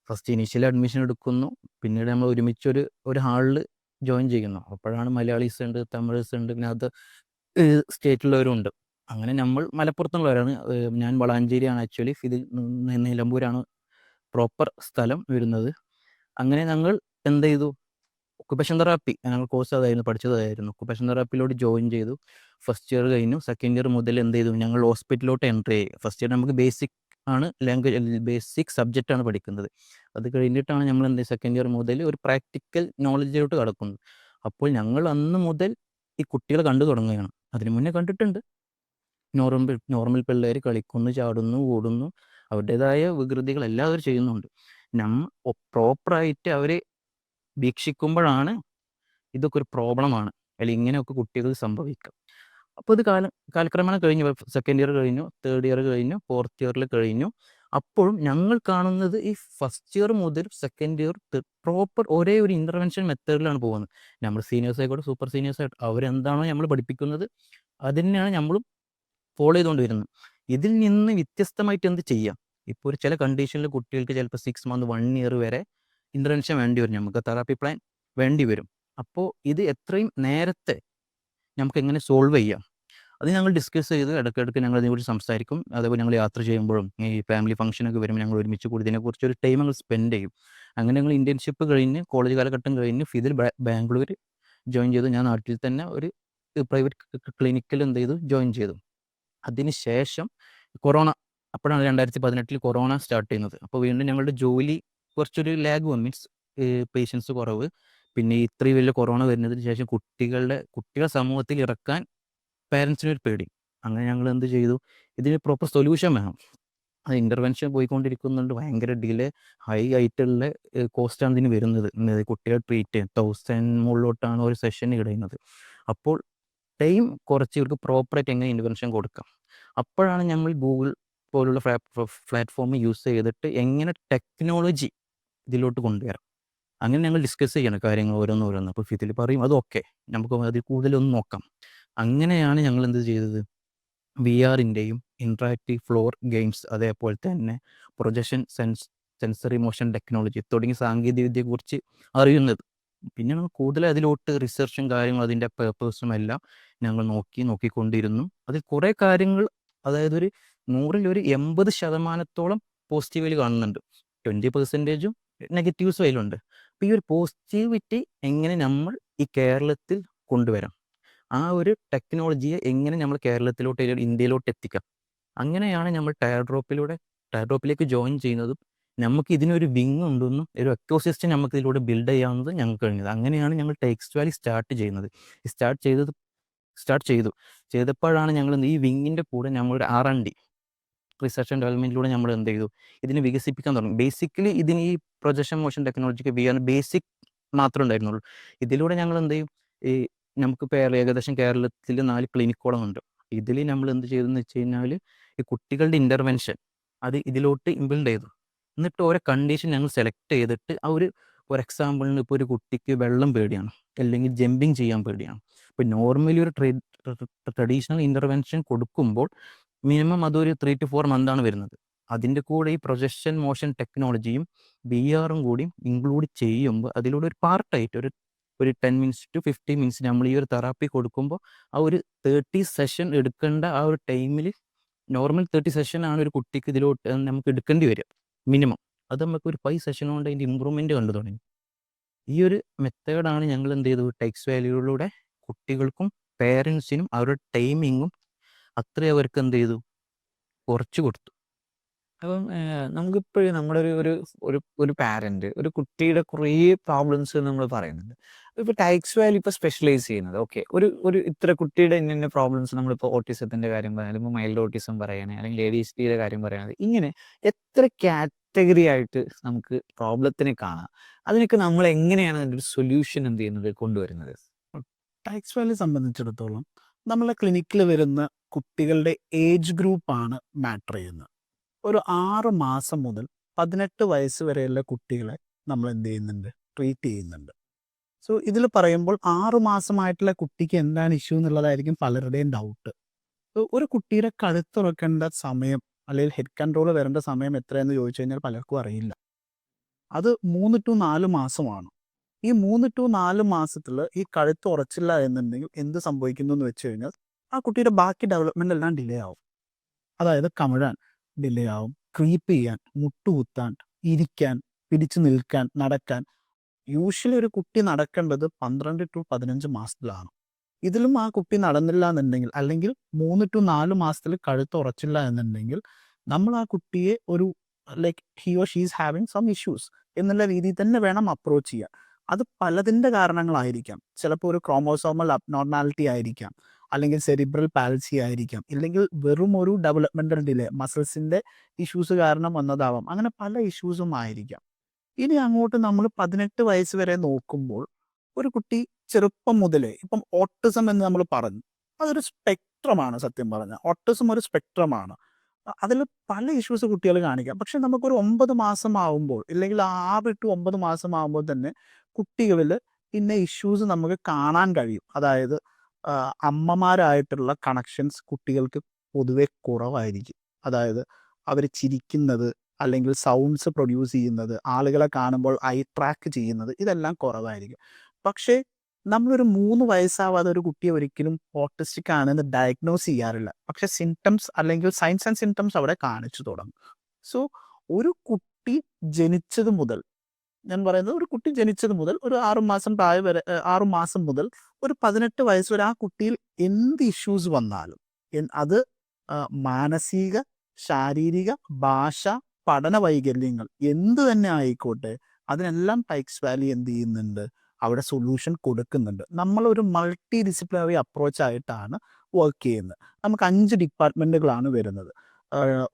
ഫസ്റ്റ് ഇനീഷ്യൽ അഡ്മിഷൻ എടുക്കുന്നു, പിന്നീട് നമ്മൾ ഒരുമിച്ചൊരു ഹാളിൽ ജോയിൻ ചെയ്യുന്നു. അപ്പോഴാണ് മലയാളീസ് ഉണ്ട്, തമിഴ്സ് ഉണ്ട്, പിന്നെ അത് സ്റ്റേറ്റിലുള്ളവരും ഉണ്ട്. അങ്ങനെ നമ്മൾ മലപ്പുറത്തുള്ളവരാണ്. ഞാൻ വളാഞ്ചേരിയാണ് ആക്ച്വലി, ഇത് നിലമ്പൂരാണ് പ്രോപ്പർ സ്ഥലം വരുന്നത്. അങ്ങനെ ഞങ്ങൾ എന്ത് ചെയ്തു, ഒക്കുപേഷൻ തെറാപ്പി ഞങ്ങൾ കോഴ്സ് അതായിരുന്നു, പഠിച്ചതായിരുന്നു. ഒക്കുപേഷൻ തെറാപ്പിയിലോട്ട് ജോയിൻ ചെയ്തു. ഫസ്റ്റ് ഇയർ കഴിഞ്ഞു. സെക്കൻഡ് ഇയർ മുതൽ എന്ത് ചെയ്തു, ഞങ്ങൾ ഹോസ്പിറ്റലിലോട്ട് എൻട്രി ചെയ്യും. ഫസ്റ്റ് ഇയർ നമുക്ക് ബേസിക് ആണ് ലാംഗ്വേജ് ബേസിക് സബ്ജക്റ്റാണ് പഠിക്കുന്നത്. അത് കഴിഞ്ഞിട്ടാണ് നമ്മൾ സെക്കൻഡ് ഇയർ മുതൽ ഒരു പ്രാക്ടിക്കൽ നോളജിലോട്ട് കടക്കുന്നത്. അപ്പോൾ ഞങ്ങൾ അന്ന് മുതൽ ഈ കുട്ടികളെ കണ്ടു തുടങ്ങുകയാണ്. അതിന് മുന്നേ കണ്ടിട്ടുണ്ട്. നോർമൽ പിള്ളേർ കളിക്കുന്നു, ചാടുന്നു, ഓടുന്നു, അവരുടേതായ വികൃതികൾ എല്ലാവരും ചെയ്യുന്നുണ്ട്. പ്രോപ്പറായിട്ട് അവരെ വീക്ഷിക്കുമ്പോഴാണ് ഇതൊക്കെ ഒരു പ്രോബ്ലമാണ്, അല്ലെങ്കിൽ ഇങ്ങനെയൊക്കെ കുട്ടികൾ സംഭവിക്കാം. അപ്പോൾ ഇത് കാലക്രമേണ കഴിഞ്ഞു. സെക്കൻഡ് ഇയർ കഴിഞ്ഞു, തേർഡ് ഇയർ കഴിഞ്ഞു, ഫോർത്ത് ഇയറിൽ കഴിഞ്ഞു. അപ്പോഴും ഞങ്ങൾ കാണുന്നത് ഈ ഫസ്റ്റ് ഇയർ മുതൽ സെക്കൻഡ് ഇയർ പ്രോപ്പർ ഒരേ ഒരു ഇൻ്റർവെൻഷൻ മെത്തേഡിലാണ് പോകുന്നത്. നമ്മൾ സീനിയേഴ്സ് ആയിക്കോട്ടെ, സൂപ്പർ സീനിയേഴ്സ് ആയിട്ട് അവരെന്താണോ നമ്മൾ പഠിപ്പിക്കുന്നത് അത് തന്നെയാണ് നമ്മളും ഫോളോ ചെയ്തുകൊണ്ട് വരുന്നത്. ഇതിൽ നിന്ന് വ്യത്യസ്തമായിട്ട് എന്ത് ചെയ്യാം? ഇപ്പോൾ ഒരു ചില കണ്ടീഷനിൽ കുട്ടികൾക്ക് ചിലപ്പോൾ 6 മന്ത് 1 ഇയർ വരെ ഇൻ്റർവെൻഷൻ വേണ്ടി വരും, നമുക്ക് തെറാപ്പി പ്ലാൻ വേണ്ടി വരും. അപ്പോൾ ഇത് എത്രയും നേരത്തെ നമുക്ക് എങ്ങനെ സോൾവ് ചെയ്യാം, അത് ഞങ്ങൾ ഡിസ്കസ് ചെയ്ത് ഇടയ്ക്കിടയ്ക്ക് ഞങ്ങൾ അതിനെക്കുറിച്ച് സംസാരിക്കും. അതേപോലെ ഞങ്ങൾ യാത്ര ചെയ്യുമ്പോഴും ഈ ഫാമിലി ഫംഗ്ഷനൊക്കെ വരുമ്പോൾ ഞങ്ങൾ ഒരുമിച്ച് കൂടി ഇതിനെക്കുറിച്ച് ഒരു ടൈം ഞങ്ങൾ സ്പെൻഡ് ചെയ്യും. അങ്ങനെ ഞങ്ങൾ ഇൻറ്റേൺഷിപ്പ് കഴിഞ്ഞ് കോളേജ് കാലഘട്ടം കഴിഞ്ഞ് ഫിദിൽ ബാംഗ്ലൂർ ജോയിൻ ചെയ്തു. ഞാൻ നാട്ടിൽ തന്നെ ഒരു പ്രൈവറ്റ് ക്ലിനിക്കിൽ ജോയിൻ ചെയ്തു. അതിന് ശേഷം കൊറോണ, അപ്പോഴാണ് 2018 കൊറോണ സ്റ്റാർട്ട് ചെയ്യുന്നത്. അപ്പോൾ വീണ്ടും ഞങ്ങളുടെ ജോലി കുറച്ചൊരു ലാഗ് വന്നു, മീൻസ് പേഷ്യൻസ് കുറവ്. പിന്നെ ഇത്രയും വലിയ കൊറോണ വരുന്നതിന് ശേഷം കുട്ടികളെ സമൂഹത്തിൽ ഇറക്കാൻ പേരൻസിനൊരു പേടി. അങ്ങനെ ഞങ്ങൾ എന്ത് ചെയ്തു, ഇതിന് പ്രോപ്പർ സൊല്യൂഷൻ വേണം. അത് ഇൻ്റർവെൻഷൻ പോയിക്കൊണ്ടിരിക്കുന്നുണ്ട്, ഭയങ്കര ഡിലേ, ഹൈ ആയിട്ടുള്ള കോസ്റ്റാണ് ഇതിന് വരുന്നത്. കുട്ടികളെ ട്രീറ്റ് ചെയ്യാൻ 1000 മുകളിലോട്ടാണ് ഒരു സെഷന് കിടയുന്നത്. അപ്പോൾ ടൈം കുറച്ച് ഇവർക്ക് പ്രോപ്പറായിട്ട് എങ്ങനെ ഇൻ്റർവെൻഷൻ കൊടുക്കാം. അപ്പോഴാണ് നമ്മൾ ഗൂഗിൾ പോലുള്ള പ്ലാറ്റ്ഫോം യൂസ് ചെയ്തിട്ട് എങ്ങനെ ടെക്നോളജി ഇതിലോട്ട് കൊണ്ടുവരാം. അങ്ങനെ ഞങ്ങൾ ഡിസ്കസ് ചെയ്യണം കാര്യങ്ങൾ ഓരോന്നോരോന്ന്. അപ്പോൾ ഫിദിൽ പറയും അത് ഓക്കെ, നമുക്ക് അതിൽ കൂടുതലൊന്നും നോക്കാം. അങ്ങനെയാണ് ഞങ്ങൾ എന്ത് ചെയ്തത്, VR-ൻ്റെയും ഇൻട്രാക്റ്റീവ് ഫ്ലോർ ഗെയിംസ്, അതേപോലെ തന്നെ പ്രൊജക്ഷൻ സെൻസറി മോഷൻ ടെക്നോളജി തുടങ്ങിയ സാങ്കേതികവിദ്യയെക്കുറിച്ച് അറിയുന്നത്. പിന്നെ ഞങ്ങൾ കൂടുതൽ അതിലോട്ട് റിസർച്ചും കാര്യങ്ങളും അതിൻ്റെ പേപ്പേഴ്സും എല്ലാം ഞങ്ങൾ നോക്കിക്കൊണ്ടിരുന്നു. അതിൽ കുറേ കാര്യങ്ങൾ, അതായത് ഒരു 100-ൽ ഒരു 80% പോസിറ്റീവിൽ കാണുന്നുണ്ട്, 20% നെഗറ്റീവ്സ് അതിലുണ്ട്. അപ്പോൾ ഈ ഒരു പോസിറ്റിവിറ്റി എങ്ങനെ നമ്മൾ ഈ കേരളത്തിൽ കൊണ്ടുവരാം, ആ ഒരു ടെക്നോളജിയെ എങ്ങനെ നമ്മൾ കേരളത്തിലോട്ട് ഇന്ത്യയിലോട്ട് എത്തിക്കാം. അങ്ങനെയാണ് നമ്മൾ ടയർ ഡ്രോപ്പിലേക്ക് ജോയിൻ ചെയ്യുന്നതും നമുക്ക് ഇതിനൊരു വിങ് ഉണ്ടെന്നും ഒരു എക്കോസിസ്റ്റം നമുക്ക് ഇതിലൂടെ ബിൽഡ് ചെയ്യാവുന്നത് ഞങ്ങൾക്ക് കഴിഞ്ഞത്. അങ്ങനെയാണ് ഞങ്ങൾ ടെക്സ്റ്റ് വാലി സ്റ്റാർട്ട് ചെയ്തപ്പോഴാണ് ഞങ്ങൾ ഈ വിങ്ങിൻ്റെ കൂടെ നമ്മളൊരു R&D, റിസർച്ച് ആൻഡ് ഡെവലപ്മെൻറ്റിലൂടെ നമ്മൾ എന്ത് ചെയ്തു, ഇതിനെ വികസിപ്പിക്കാൻ തുടങ്ങി. ബേസിക്കലി ഇതിന് ഈ പ്രൊജക്ഷൻ മോഷൻ ടെക്നോളജിക്ക് VR ബേസിക് മാത്രമേ ഉണ്ടായിരുന്നുള്ളൂ. ഇതിലൂടെ ഞങ്ങൾ എന്ത് ചെയ്യും, ഈ നമുക്കിപ്പോൾ ഏകദേശം കേരളത്തിൽ 4 ക്ലിനിക്കോളം ഉണ്ട്. ഇതിൽ നമ്മൾ എന്ത് ചെയ്തെന്ന് വെച്ച് കഴിഞ്ഞാൽ ഈ കുട്ടികളുടെ ഇൻ്റർവെൻഷൻ അത് ഇതിലോട്ട് ഇംപ്ലിമെൻ്റ് ചെയ്തു. എന്നിട്ട് ഓരോ കണ്ടീഷൻ ഞങ്ങൾ സെലക്ട് ചെയ്തിട്ട് ഒരു എക്സാമ്പിളിന് ഇപ്പോൾ ഒരു കുട്ടിക്ക് വെള്ളം പേടിയാണ്, അല്ലെങ്കിൽ ജമ്പിങ് ചെയ്യാൻ പേടിയാണ്. ഇപ്പോൾ നോർമലി ഒരു ട്രഡീഷണൽ ഇൻ്റർവെൻഷൻ കൊടുക്കുമ്പോൾ മിനിമം അതൊരു 3 to 4 മന്താണ് വരുന്നത്. അതിൻ്റെ കൂടെ ഈ പ്രൊജക്ഷൻ മോഷൻ ടെക്നോളജിയും VR-ഉം കൂടി ഇൻക്ലൂഡ് ചെയ്യുമ്പോൾ അതിലൂടെ ഒരു പാർട്ടായിട്ട് ഒരു 10 minutes to 15 minutes നമ്മൾ ഈ ഒരു തെറാപ്പി കൊടുക്കുമ്പോൾ ആ ഒരു 30 സെഷൻ എടുക്കേണ്ട ആ ഒരു ടൈമിൽ നോർമൽ 30 സെഷനാണ് ഒരു കുട്ടിക്ക് ഇതിലോട്ട് നമുക്ക് എടുക്കേണ്ടി വരിക മിനിമം. അത് നമുക്ക് ഒരു 5 സെഷൻ കൊണ്ട് അതിൻ്റെ ഇമ്പ്രൂവ്മെൻറ്റ് കണ്ടു തുടങ്ങി. ഈ ഒരു മെത്തേഡാണ് ഞങ്ങൾ എന്ത് ചെയ്തു, ടെക്സ്റ്റ് വാല്യൂയിലൂടെ കുട്ടികൾക്കും പേരൻസിനും അവരുടെ ടൈമിങ്ങും അത്രയും അവർക്ക് എന്ത് ചെയ്തു, കുറച്ച് കൊടുത്തു. അപ്പം നമുക്കിപ്പോഴും നമ്മുടെ ഒരു പാരന്റ് ഒരു കുട്ടിയുടെ കുറേ പ്രോബ്ലംസ് നമ്മൾ പറയുന്നുണ്ട്. ഇപ്പോൾ ടൈക്സ് വാലി ഇപ്പോൾ സ്പെഷ്യലൈസ് ചെയ്യുന്നത് ഓക്കെ, ഒരു ഇത്ര കുട്ടിയുടെ ഇന്ന പ്രോബ്ലംസ്, നമ്മളിപ്പോൾ ഓട്ടിസത്തിൻ്റെ കാര്യം പറയാം, അല്ലെങ്കിൽ മൈൽഡ് ഓട്ടിസം പറയണേ, അല്ലെങ്കിൽ ADHDയുടെ കാര്യം പറയുന്നത്, ഇങ്ങനെ എത്ര കാറ്റഗറി ആയിട്ട് നമുക്ക് പ്രോബ്ലത്തിനെ കാണാം. അതിനൊക്കെ നമ്മൾ എങ്ങനെയാണ് അതിൻ്റെ ഒരു സൊല്യൂഷൻ എന്ത് ചെയ്യുന്നത്, കൊണ്ടുവരുന്നത്? ടൈക്സ് വാലി സംബന്ധിച്ചിടത്തോളം നമ്മളെ ക്ലിനിക്കിൽ വരുന്ന കുട്ടികളുടെ ഏജ് ഗ്രൂപ്പാണ് മാറ്റർ ചെയ്യുന്നത്. ഒരു 6 മാസം മുതൽ 18 വയസ്സ് വരെയുള്ള കുട്ടികളെ നമ്മൾ എന്ത് ചെയ്യുന്നുണ്ട്, ട്രീറ്റ് ചെയ്യുന്നുണ്ട്. സോ ഇതിൽ പറയുമ്പോൾ 6 മാസമായിട്ടുള്ള കുട്ടിക്ക് എന്താണ് ഇഷ്യൂ എന്നുള്ളതായിരിക്കും പലരുടെയും ഡൗട്ട്. സോ ഒരു കുട്ടിയുടെ കഴുത്തുറക്കേണ്ട സമയം അല്ലെങ്കിൽ ഹെഡ് കൺട്രോൾ വരേണ്ട സമയം എത്രയെന്ന് ചോദിച്ചു കഴിഞ്ഞാൽ പലർക്കും അറിയില്ല. അത് 3 to 4 മാസമാണ്. ഈ 3 to 4 മാസത്തിൽ ഈ കഴുത്ത് ഉറച്ചില്ല എന്നുണ്ടെങ്കിൽ എന്ത് സംഭവിക്കുന്നു എന്ന് വെച്ച് കഴിഞ്ഞാൽ ആ കുട്ടിയുടെ ബാക്കി ഡെവലപ്മെൻ്റ് എല്ലാം ഡിലേ ആവും. അതായത് കമിഴാൻ ഡിലേ ആവും, ക്രീപ്പ് ചെയ്യാൻ, മുട്ടുകുത്താൻ, ഇരിക്കാൻ, പിടിച്ചു നിൽക്കാൻ, നടക്കാൻ. യൂഷ്വലി ഒരു കുട്ടി നടക്കേണ്ടത് 12 to 15 മാസത്തിലാണ്. ഇതിലും ആ കുട്ടി നടന്നില്ല എന്നുണ്ടെങ്കിൽ, അല്ലെങ്കിൽ 3 to 4 മാസത്തിൽ കഴുത്ത് ഉറച്ചില്ല എന്നുണ്ടെങ്കിൽ നമ്മൾ ആ കുട്ടിയെ ഒരു like he or she's having some issues എന്നുള്ള രീതിയിൽ തന്നെ വേണം അപ്രോച്ച് ചെയ്യാൻ. അത് പലതിൻ്റെ കാരണങ്ങളായിരിക്കാം. ചിലപ്പോൾ ഒരു ക്രോമോസോമൽ അബ്നോർമാലിറ്റി ആയിരിക്കാം, അല്ലെങ്കിൽ സെറിബ്രൽ പാൽസി ആയിരിക്കാം, ഇല്ലെങ്കിൽ വെറും ഒരു ഡെവലപ്മെന്റൽ ഡിലേ, മസിൽസിൻ്റെ ഇഷ്യൂസ് കാരണം വന്നതാവാം. അങ്ങനെ പല ഇഷ്യൂസും ആയിരിക്കാം. ഇനി അങ്ങോട്ട് നമ്മൾ 18 വയസ്സ് വരെ നോക്കുമ്പോൾ ഒരു കുട്ടി ചെറുപ്പം മുതലേ ഇപ്പം ഓട്ടിസം എന്ന് നമ്മൾ പറഞ്ഞു, അതൊരു സ്പെക്ട്രമാണ്. സത്യം പറഞ്ഞാൽ ഓട്ടിസം ഒരു സ്പെക്ട്രമാണ്. അതിൽ പല ഇഷ്യൂസ് കുട്ടികൾ കാണിക്കാം. പക്ഷെ നമുക്കൊരു 9 മാസം ആവുമ്പോൾ, ഇല്ലെങ്കിൽ 6 to 9 മാസം ആവുമ്പോൾ തന്നെ കുട്ടികളിൽ ഇന്ന ഇഷ്യൂസ് നമുക്ക് കാണാൻ കഴിയും. അതായത് അമ്മമാരായിട്ടുള്ള കണക്ഷൻസ് കുട്ടികൾക്ക് പൊതുവെ കുറവായിരിക്കും. അതായത് അവർ ചിരിക്കുന്നത്, അല്ലെങ്കിൽ സൗണ്ട്സ് പ്രൊഡ്യൂസ് ചെയ്യുന്നത്, ആളുകളെ കാണുമ്പോൾ ഐ ട്രാക്ക് ചെയ്യുന്നത്, ഇതെല്ലാം കുറവായിരിക്കും. പക്ഷേ നമ്മളൊരു 3 വയസ്സാവാതെ ഒരു കുട്ടിയെ ഒരിക്കലും ഓട്ടിസ്റ്റിക് ആണെന്ന് ഡയഗ്നോസ് ചെയ്യാറില്ല. പക്ഷെ സിംറ്റംസ് അല്ലെങ്കിൽ സൈൻസ് ആൻഡ് സിംറ്റംസ് അവിടെ കാണിച്ചു തുടങ്ങും. സോ ഒരു കുട്ടി ജനിച്ചത് മുതൽ, ഞാൻ പറയുന്നത് ഒരു കുട്ടി ജനിച്ചത് മുതൽ ഒരു 6 മാസം പ്രായം വരെ, 6 മാസം മുതൽ ഒരു 18 വയസ്സ് വരെ ആ കുട്ടിയിൽ എന്ത് ഇഷ്യൂസ് വന്നാലും, അത് മാനസിക, ശാരീരിക, ഭാഷ, പഠന വൈകല്യങ്ങൾ എന്ത് തന്നെ ആയിക്കോട്ടെ, അതിനെല്ലാം ടൈക്സ് വാലി എന്ത് ചെയ്യുന്നുണ്ട്, അവിടെ സൊല്യൂഷൻ കൊടുക്കുന്നുണ്ട്. നമ്മളൊരു മൾട്ടി ഡിസിപ്ലിനറി അപ്രോച്ച് ആയിട്ടാണ് വർക്ക് ചെയ്യുന്നത്. നമുക്ക് 5 ഡിപ്പാർട്ട്മെൻറ്റുകളാണ് വരുന്നത്.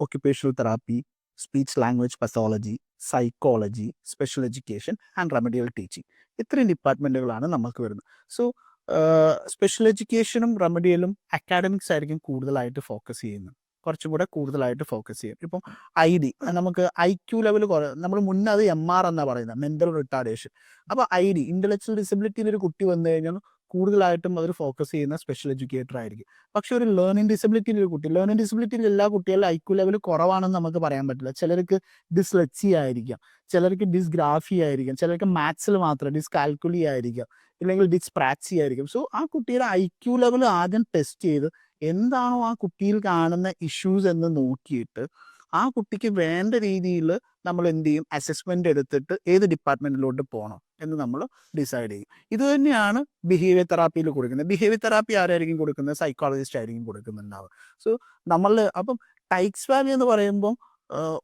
Occupational therapy, speech language pathology, psychology, special education and remedial teaching. ഇത്രയും ഡിപ്പാർട്ട്മെൻറ്റുകളാണ് നമുക്ക് വരുന്നത്. സോ സ്പെഷ്യൽ എഡ്യൂക്കേഷനും റെമഡിയലും അക്കാഡമിക്സ് ആയിരിക്കും കൂടുതലായിട്ട് ഫോക്കസ് ചെയ്യുന്നത്, കുറച്ചും കൂടെ കൂടുതലായിട്ട് ഫോക്കസ് ചെയ്യും. ഇപ്പം ID, നമുക്ക് IQ ലെവൽ നമ്മൾ മുന്നേ അത് MR എന്നാണ് പറയുന്നത്, മെൻ്റൽ റിട്ടാർഡേഷൻ. അപ്പോൾ ID, ഇൻ്റലക്ച്വൽ ഡിസബിലിറ്റിയിൽ ഒരു കുട്ടി വന്നു കഴിഞ്ഞാൽ കൂടുതലായിട്ടും അവർ ഫോക്കസ് ചെയ്യുന്ന സ്പെഷ്യൽ എഡ്യൂക്കേറ്റർ ആയിരിക്കും. പക്ഷെ ഒരു ലേണിംഗ് ഡിസബിലിറ്റിയിൽ ഒരു കുട്ടി, ലേണിംഗ് ഡിസബിലിറ്റിയിൽ എല്ലാ കുട്ടികളുടെ IQ ലെവൽ കുറവാണെന്ന് നമുക്ക് പറയാൻ പറ്റില്ല. ചിലർക്ക് ഡിസ്ലെക്സി ആയിരിക്കാം, ചിലർക്ക് ഡിസ്ഗ്രാഫി ആയിരിക്കാം, ചിലർക്ക് മാത്സിൽ മാത്രം ഡിസ്കാൽക്കുലി ആയിരിക്കാം, ഇല്ലെങ്കിൽ ഡിസ്പ്രാക്സി ആയിരിക്കും. സോ ആ കുട്ടിയുടെ IQ ലെവൽ ആദ്യം ടെസ്റ്റ് ചെയ്ത് എന്താണോ ആ കുട്ടിയിൽ കാണുന്ന ഇഷ്യൂസ് എന്ന് നോക്കിയിട്ട് ആ കുട്ടിക്ക് വേണ്ട രീതിയിൽ നമ്മൾ എന്ത് ചെയ്യും, അസസ്മെൻ്റ് എടുത്തിട്ട് ഏത് ഡിപ്പാർട്ട്മെൻറ്റിലോട്ട് പോകണം എന്ന് നമ്മൾ ഡിസൈഡ് ചെയ്യും. ഇത് തന്നെയാണ് ബിഹേവിയർ തെറാപ്പിയിൽ കൊടുക്കുന്നത്. ബിഹേവിയർ തെറാപ്പി ആരായിരിക്കും കൊടുക്കുന്നത്? സൈക്കോളജിസ്റ്റ് ആയിരിക്കും കൊടുക്കുന്നുണ്ടാവുക. സോ അപ്പം ടൈക്സ് വാലി എന്ന് പറയുമ്പോൾ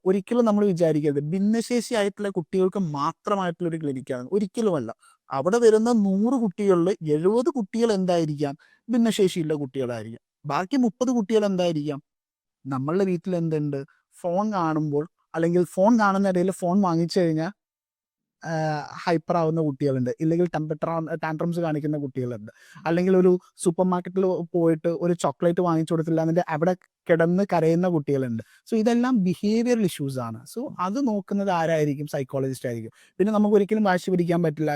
ഒരിക്കലും നമ്മൾ വിചാരിക്കരുത് ഭിന്നശേഷി ആയിട്ടുള്ള കുട്ടികൾക്ക് മാത്രമായിട്ടുള്ള ഒരു ക്ലിനിക്കാണ്. ഒരിക്കലുമല്ല. അവിടെ വരുന്ന 100 കുട്ടികളിൽ 70 കുട്ടികൾ എന്തായിരിക്കാം, ഭിന്നശേഷിയുള്ള കുട്ടികളായിരിക്കാം. ബാക്കി 30 കുട്ടികൾ എന്തായിരിക്കാം, നമ്മളുടെ വീട്ടിൽ എന്തുണ്ട്, ഫോൺ കാണുമ്പോൾ, അല്ലെങ്കിൽ ഫോൺ കാണുന്ന ഇടയിൽ ഫോൺ വാങ്ങിച്ചു കഴിഞ്ഞാൽ ഹൈപ്പർ ആവുന്ന കുട്ടികളുണ്ട്, ഇല്ലെങ്കിൽ ടാൻട്രംസ് കാണിക്കുന്ന കുട്ടികളുണ്ട്, അല്ലെങ്കിൽ ഒരു സൂപ്പർ മാർക്കറ്റിൽ പോയിട്ട് ഒരു ചോക്ലേറ്റ് വാങ്ങിച്ചു കൊടുത്തില്ല എന്നിട്ട് അവിടെ കിടന്ന് കരയുന്ന കുട്ടികളുണ്ട്. സോ ഇതെല്ലാം ബിഹേവിയറൽ ഇഷ്യൂസ് ആണ്. സോ അത് നോക്കുന്നത് ആരായിരിക്കും? സൈക്കോളജിസ്റ്റ് ആയിരിക്കും. പിന്നെ നമുക്ക് ഒരിക്കലും വാശി പിടിക്കാൻ പറ്റില്ല.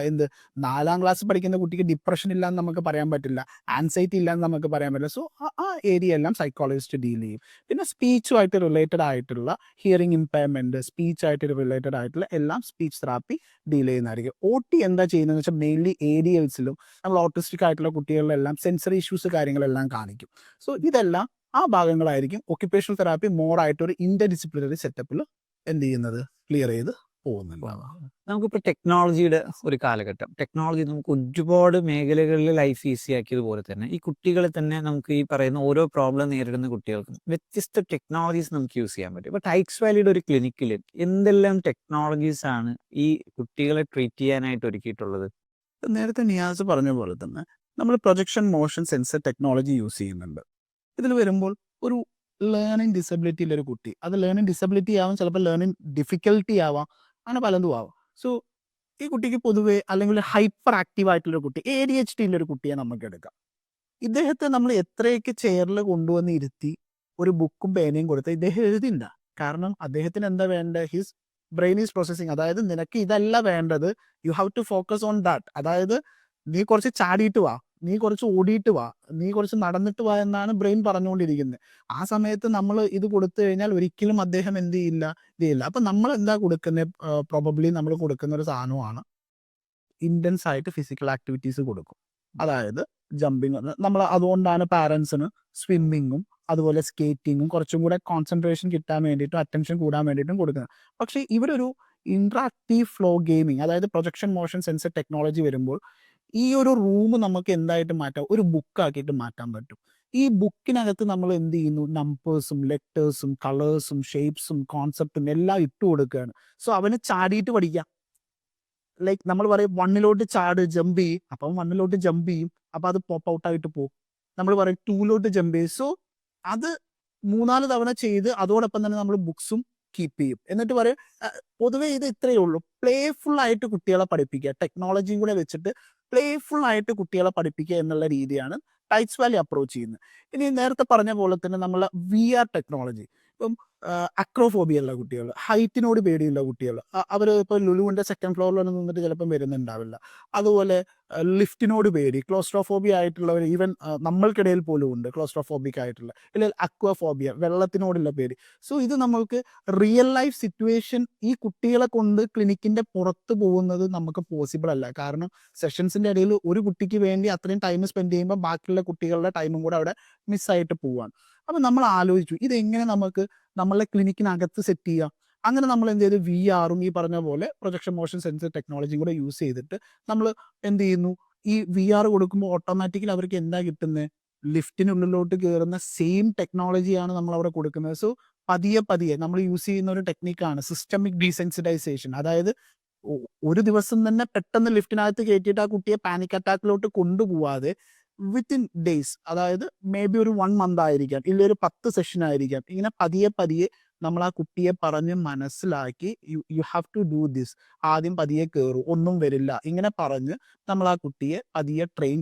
4ാം ക്ലാസ് പഠിക്കുന്ന കുട്ടിക്ക് ഡിപ്രഷൻ ഇല്ല എന്ന് നമുക്ക് പറയാൻ പറ്റില്ല, ആൻസൈറ്റി ഇല്ല എന്ന് നമുക്ക് പറയാൻ പറ്റില്ല. സോ ആ ഏരിയ എല്ലാം സൈക്കോളജിസ്റ്റ് ഡീൽ ചെയ്യും. പിന്നെ സ്പീച്ചുമായിട്ട് റിലേറ്റഡ് ആയിട്ടുള്ള ഹിയറിംഗ് ഇമ്പയർമെൻറ്റ്, സ്പീച്ചായിട്ട് റിലേറ്റഡ് ആയിട്ടുള്ള എല്ലാം സ്പീച്ച് തെറാപ്പി ഡീൽ ചെയ്യുന്നതായിരിക്കും. OT എന്താ ചെയ്യുന്നതെന്ന് വെച്ചാൽ മെയിൻലി ADLസിലും നമ്മൾ ഓട്ടിസ്റ്റിക് ആയിട്ടുള്ള കുട്ടികളിലെല്ലാം സെൻസറി ഇഷ്യൂസ് കാര്യങ്ങളെല്ലാം കാണിക്കും. സോ ഇതെല്ലാം ആ ഭാഗങ്ങളായിരിക്കും ഒക്യുപേഷണൽ തെറാപ്പി മോർ ആയിട്ട് ഒരു ഇന്റർ ഡിസിപ്ലിനറി സെറ്റപ്പിൽ എന്ത് ചെയ്യുന്നത്, ക്ലിയർ ചെയ്ത് പോകുന്നുണ്ട്. നമുക്കിപ്പോൾ ടെക്നോളജിയുടെ ഒരു കാലഘട്ടം, ടെക്നോളജി നമുക്ക് ഒരുപാട് മേഖലകളിൽ ലൈഫ് ഈസി ആക്കിയതുപോലെ തന്നെ ഈ കുട്ടികളെ തന്നെ നമുക്ക് ഈ പറയുന്ന ഓരോ പ്രോബ്ലം നേരിടുന്ന കുട്ടികൾക്കും വ്യത്യസ്ത ടെക്നോളജീസ് നമുക്ക് യൂസ് ചെയ്യാൻ പറ്റും. ഇപ്പോൾ ടൈക്സ് വാലിയുടെ ഒരു ക്ലിനിക്കിൽ എന്തെല്ലാം ടെക്നോളജീസ് ആണ് ഈ കുട്ടികളെ ട്രീറ്റ് ചെയ്യാനായിട്ട് ഒരുക്കിയിട്ടുള്ളത്? നേരത്തെ നിയാസ് പറഞ്ഞ പോലെ തന്നെ നമ്മൾ projection motion sensor technology use ചെയ്യുന്നുണ്ട്. ഇതിൽ വരുമ്പോൾ ഒരു ലേണിംഗ് ഡിസബിലിറ്റിയിലെ ഒരു കുട്ടി, അത് ലേണിംഗ് ഡിസബിലിറ്റി ആവാം, ചിലപ്പോൾ ലേണിംഗ് ഡിഫിക്കൽട്ടി ആവാം, അങ്ങനെ പലതും ആവാം. സോ ഈ കുട്ടിക്ക് പൊതുവെ, അല്ലെങ്കിൽ ഹൈപ്പർ ആക്റ്റീവ് ആയിട്ടുള്ള കുട്ടി, ADHD ഒരു കുട്ടിയെ നമുക്ക് എടുക്കാം. ഇദ്ദേഹത്തെ നമ്മൾ എത്രയൊക്കെ ചെയറിൽ കൊണ്ടുവന്ന് ഇരുത്തി ഒരു ബുക്കും പേനയും കൊടുത്ത് ഇദ്ദേഹം എഴുതില്ല. കാരണം അദ്ദേഹത്തിന് എന്താ വേണ്ടത്? His brain is processing. അതായത് നിനക്ക് ഇതല്ല വേണ്ടത്, you have to focus on that. അതായത് നീ കുറച്ച് ചാടിയിട്ട് വാ, നീ കുറച്ച് ഓടിയിട്ട് വാ, നീ കുറച്ച് നടന്നിട്ട് വാ എന്നാണ് ബ്രെയിൻ പറഞ്ഞുകൊണ്ടിരിക്കുന്നത്. ആ സമയത്ത് നമ്മൾ ഇത് കൊടുത്തു കഴിഞ്ഞാൽ ഒരിക്കലും അദ്ദേഹം എന്ത് ചെയ്യില്ല, ഇതില്ല. അപ്പം നമ്മൾ എന്താ കൊടുക്കുന്നത്? പ്രോബബ്ലി നമ്മൾ കൊടുക്കുന്ന ഒരു സാധനമാണ് ഇൻറ്റൻസ് ആയിട്ട് ഫിസിക്കൽ ആക്ടിവിറ്റീസ് കൊടുക്കും. അതായത് ജമ്പിങ്. നമ്മൾ അതുകൊണ്ടാണ് പാരൻസിന് സ്വിമ്മിങ്ങും അതുപോലെ സ്കേറ്റിങ്ങും കുറച്ചും കൂടെ കോൺസെൻട്രേഷൻ കിട്ടാൻ വേണ്ടിയിട്ടും അറ്റൻഷൻ കൂടാൻ വേണ്ടിയിട്ടും കൊടുക്കുന്നത്. പക്ഷേ ഇവിടെ ഒരു ഇൻട്രാക്റ്റീവ് ഫ്ലോ ഗെയിമിങ്, അതായത് പ്രൊജക്ഷൻ മോഷൻ സെൻസർ ടെക്നോളജി വരുമ്പോൾ ഈ ഒരു റൂം നമുക്ക് എന്തായിട്ട് മാറ്റാം? ഒരു ബുക്കാക്കിയിട്ട് മാറ്റാൻ പറ്റും. ഈ ബുക്കിനകത്ത് നമ്മൾ എന്ത് ചെയ്യുന്നു, നമ്പേഴ്സും ലെറ്റേഴ്സും കളേഴ്സും ഷേപ്സും കോൺസെപ്റ്റും എല്ലാം ഇട്ട് കൊടുക്കുകയാണ്. സോ അവന് ചാടിയിട്ട് പഠിക്കാം. ലൈക്ക് നമ്മൾ പറയും 1 ചാട്, ജമ്പ് ചെയ്യും, അപ്പം 1 ജമ്പ് ചെയ്യും, അപ്പം അത് പോപ്പ് ഔട്ട് ആയിട്ട് പോകും. നമ്മൾ പറയും 2 ജമ്പ് ചെയ്യും. സോ അത് 3-4 തവണ ചെയ്ത് അതോടൊപ്പം തന്നെ നമ്മൾ ബുക്സും കീപ്പ് ചെയ്യും. എന്നിട്ട് പറയും പൊതുവേ ഇത് ഇത്രയേ ഉള്ളൂ. പ്ലേഫുൾ ആയിട്ട് കുട്ടികളെ പഠിപ്പിക്കുക, ടെക്നോളജിയും കൂടെ വെച്ചിട്ട് പ്ലേഫുൾ ആയിട്ട് കുട്ടികളെ പഠിപ്പിക്കുക എന്നുള്ള രീതിയാണ് ടൈറ്റ്സ് വാലി അപ്രോച്ച് ചെയ്യുന്നത്. ഇനി നേരത്തെ പറഞ്ഞ പോലെ തന്നെ നമ്മൾ VR ടെക്നോളജി, ഇപ്പം അക്രോഫോബിയ ഉള്ള കുട്ടികൾ, ഹൈറ്റിനോട് പേടിയുള്ള കുട്ടികൾ, അവർ ഇപ്പോൾ ലുലുവിൻ്റെ 2nd ഫ്ലോറിലൊന്നും നിന്നിട്ട് ചിലപ്പം വരുന്നുണ്ടാവില്ല. അതുപോലെ ലിഫ്റ്റിനോട് പേടി, ക്ലോസ്ട്രോഫോബിയ ആയിട്ടുള്ളവർ, ഈവൻ നമ്മൾക്കിടയിൽ പോലും ഉണ്ട് ക്ലോസ്ട്രോഫോബിക് ആയിട്ടുള്ള, അല്ലെങ്കിൽ അക്വാഫോബിയ, വെള്ളത്തിനോടുള്ള പേടി. സോ ഇത് നമ്മൾക്ക് റിയൽ ലൈഫ് സിറ്റുവേഷൻ ഈ കുട്ടികളെ കൊണ്ട് ക്ലിനിക്കിൻ്റെ പുറത്ത് പോകുന്നത് നമുക്ക് പോസിബിൾ അല്ല. കാരണം സെഷൻസിൻ്റെ ഇടയിൽ ഒരു കുട്ടിക്ക് വേണ്ടി അത്രയും ടൈം സ്പെൻഡ് ചെയ്യുമ്പോൾ ബാക്കിയുള്ള കുട്ടികളുടെ ടൈമും കൂടെ അവിടെ മിസ്സായിട്ട് പോവാണ്. അപ്പം നമ്മൾ ആലോചിച്ചു ഇതെങ്ങനെ നമുക്ക് നമ്മളെ ക്ലിനിക്കിനകത്ത് സെറ്റ് ചെയ്യാം. അങ്ങനെ നമ്മൾ എന്ത് ചെയ്തു, VR-ഉം ഈ പറഞ്ഞ പോലെ പ്രൊജക്ഷൻ മോഷൻ സെൻസർ ടെക്നോളജിയും കൂടെ യൂസ് ചെയ്തിട്ട് നമ്മൾ എന്ത് ചെയ്യുന്നു, ഈ VR കൊടുക്കുമ്പോൾ ഓട്ടോമാറ്റിക്കലി അവർക്ക് എന്താ കിട്ടുന്നത്, ലിഫ്റ്റിനുള്ളിലോട്ട് കയറുന്ന സെയിം ടെക്നോളജിയാണ് നമ്മൾ അവിടെ കൊടുക്കുന്നത്. സോ പതിയെ നമ്മൾ യൂസ് ചെയ്യുന്ന ഒരു ടെക്നിക്കാണ് സിസ്റ്റമിക് ഡീസെൻസിറ്റൈസേഷൻ. അതായത് ഒരു ദിവസം തന്നെ പെട്ടെന്ന് ലിഫ്റ്റിനകത്ത് കയറ്റിയിട്ട് ആ കുട്ടിയെ പാനിക് അറ്റാക്കിലോട്ട് കൊണ്ടുപോവാതെ വിത്തിൻ ഡേയ്സ്, അതായത് മേ ബി ഒരു 1 മന്ത് ആയിരിക്കാം, ഇല്ല ഒരു 10 സെഷൻ ആയിരിക്കാം, ഇങ്ങനെ പതിയെ നമ്മൾ ആ കുട്ടിയെ പറഞ്ഞ് മനസ്സിലാക്കി you have to do this, ആദ്യം പതിയെ കയറും, ഒന്നും വരില്ല, ഇങ്ങനെ പറഞ്ഞ് നമ്മൾ ആ കുട്ടിയെ പതിയെ ട്രെയിൻ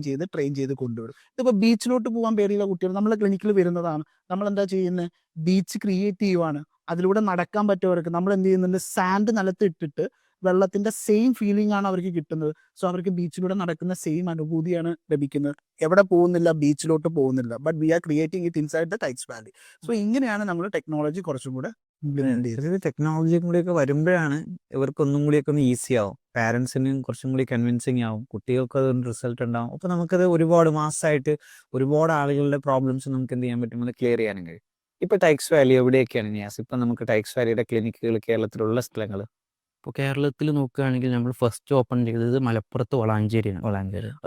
ചെയ്ത് കൊണ്ടുവരും. ഇതിപ്പോൾ ബീച്ചിലോട്ട് പോകാൻ പേടിയുള്ള കുട്ടികൾ നമ്മളെ ക്ലിനിക്കിൽ വരുന്നതാണ്. നമ്മൾ എന്താ ചെയ്യുന്നത്, ബീച്ച് ക്രിയേറ്റ് ചെയ്യുവാണ്, അതിലൂടെ നടക്കാൻ പറ്റുന്നവർക്ക് നമ്മൾ എന്ത് ചെയ്യുന്നുണ്ട്, സാൻഡ് നിലത്ത് ഇട്ടിട്ട് വെള്ളത്തിന്റെ സെയിം ഫീലിംഗ് ആണ് അവർക്ക് കിട്ടുന്നത്. സോ അവർക്ക് ബീച്ചിലൂടെ നടക്കുന്ന സെയിം അനുഭൂതിയാണ് ലഭിക്കുന്നത്. എവിടെ പോകുന്നില്ല, ബീച്ചിലോട്ട് പോകുന്നില്ല, but we are creating it inside the tides Valley. So ഇങ്ങനെയാണ് നമ്മൾ ടെക്നോളജി കുറച്ചും കൂടെ ഇംപ്ലിമെന്റ് ചെയ്തത്. ടെക്നോളജിയും കൂടിയൊക്കെ വരുമ്പോഴാണ് ഇവർക്ക് ഒന്നും കൂടിയൊക്കെ ഒന്ന് ഈസി ആവും, പാരൻസിനും കുറച്ചും കൂടി കൺവിൻസിങ് ആവും, കുട്ടികൾക്ക് അതുകൊണ്ട് റിസൾട്ട് ഉണ്ടാവും. അപ്പോൾ നമുക്കത് ഒരുപാട് മാസമായിട്ട് ഒരുപാട് ആളുകളുടെ പ്രോബ്ലംസ് നമുക്ക് എന്ത് ചെയ്യാൻ പറ്റും, അത് ക്ലിയർ ചെയ്യാനും കഴിയും. ഇപ്പോൾ ടൈറ്റ്സ് വാലി എവിടെയൊക്കെയാണ് നിയാസ്, ഇപ്പം നമുക്ക് ടൈറ്റ്സ് വാലിയുടെ ക്ലിനിക്കുകൾ കേരളത്തിലുള്ള സ്ഥലങ്ങൾ? ഇപ്പോൾ കേരളത്തിൽ നോക്കുകയാണെങ്കിൽ നമ്മൾ ഫസ്റ്റ് ഓപ്പൺ ചെയ്തത് മലപ്പുറത്ത് വളാഞ്ചേരിയാണ്.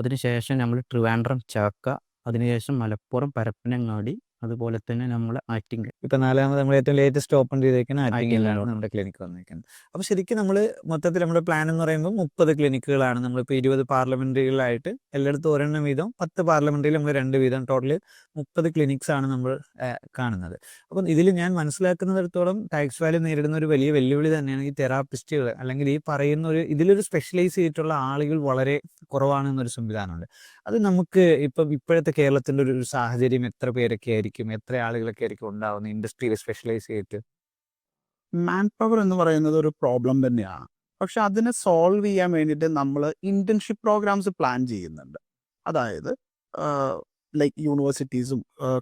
അതിനുശേഷം നമ്മൾ ട്രിവാൻഡ്രം ചാക്ക, അതിനുശേഷം മലപ്പുറം പരപ്പനങ്ങാടി, അതുപോലെ തന്നെ നമ്മൾ ആറ്റിങ്ങൽ. ഇപ്പം 4ാമത് നമ്മൾ ഏറ്റവും ലേറ്റസ്റ്റ് ഓപ്പൺ ചെയ്തേക്കുന്ന ആറ്റിങ്ങലിലാണ് ആറ്റിങ്ങലാണ്. നമ്മുടെ ക്ലിനിക്ക് വന്നിരിക്കുന്നത്. അപ്പോൾ ശരിക്കും നമ്മൾ മൊത്തത്തിൽ നമ്മുടെ പ്ലാൻ എന്ന് പറയുമ്പോൾ 30 ക്ലിനിക്കുകളാണ്. നമ്മളിപ്പോൾ 20 പാർലമെൻറ്റുകളിലായിട്ട് എല്ലായിടത്തും ഒരെണ്ണം വീതം, 10 പാർലമെൻറ്റിൽ നമ്മൾ 2 വീതം, ടോട്ടൽ 30 ക്ലിനിക്സ് ആണ് നമ്മൾ കാണുന്നത്. അപ്പം ഇതിൽ ഞാൻ മനസ്സിലാക്കുന്നിടത്തോളം ടൈറ്റ്സ് വാലി നേരിടുന്ന ഒരു വലിയ വെല്ലുവിളി തന്നെയാണ് ഈ തെറാപ്പിസ്റ്റുകൾ, അല്ലെങ്കിൽ ഈ പറയുന്ന ഇതിലൊരു സ്പെഷ്യലൈസ് ചെയ്തിട്ടുള്ള ആളുകൾ വളരെ കുറവാണെന്നൊരു സംവിധാനമുണ്ട്. അത് നമുക്ക് ഇപ്പോഴത്തെ കേരളത്തിൻ്റെ ഒരു സാഹചര്യം എത്ര പേരൊക്കെ ആയിരിക്കും, എത്ര ആളുകളൊക്കെ ആയിരിക്കും ഉണ്ടാവുന്നത് ഇൻഡസ്ട്രിയിൽ സ്പെഷ്യലൈസ് ചെയ്തിട്ട്? മാൻ പവർ എന്ന് പറയുന്നത് ഒരു പ്രോബ്ലം തന്നെയാണ്. പക്ഷെ അതിനെ സോൾവ് ചെയ്യാൻ വേണ്ടിയിട്ട് നമ്മൾ ഇന്റേൺഷിപ്പ് പ്രോഗ്രാംസ് പ്ലാൻ ചെയ്യുന്നുണ്ട്. അതായത് ലൈക്ക് യൂണിവേഴ്സിറ്റീസും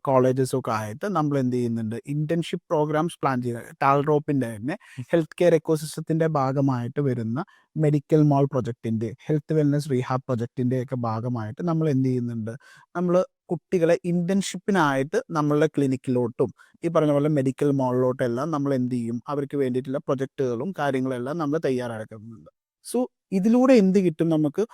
കോളേജസും ഒക്കെ ആയിട്ട് നമ്മൾ എന്ത് ചെയ്യുന്നുണ്ട്, ഇന്റേൺഷിപ്പ് പ്രോഗ്രാംസ് പ്ലാൻ ചെയ്യുന്നത്. ടാൽറോപ്പിൻ്റെ തന്നെ ഹെൽത്ത് കെയർ എക്കോസിസ്റ്റത്തിൻ്റെ ഭാഗമായിട്ട് വരുന്ന മെഡിക്കൽ മോൾ പ്രൊജക്റ്റിൻ്റെ, ഹെൽത്ത് വെൽനസ് റീഹാബ് പ്രൊജക്റ്റിൻ്റെ ഒക്കെ ഭാഗമായിട്ട് നമ്മൾ എന്ത് ചെയ്യുന്നുണ്ട്, നമ്മൾ കുട്ടികളെ ഇന്റേൺഷിപ്പിനായിട്ട് നമ്മളുടെ ക്ലിനിക്കിലോട്ടും ഈ പറഞ്ഞ പോലെ മെഡിക്കൽ മോളിലോട്ടും എല്ലാം നമ്മൾ എന്ത് ചെയ്യും, അവർക്ക് വേണ്ടിയിട്ടുള്ള പ്രൊജക്റ്റുകളും കാര്യങ്ങളെല്ലാം നമ്മൾ തയ്യാറാക്കുന്നുണ്ട്. സോ ഇതിലൂടെ എന്ത് കിട്ടും നമുക്ക്,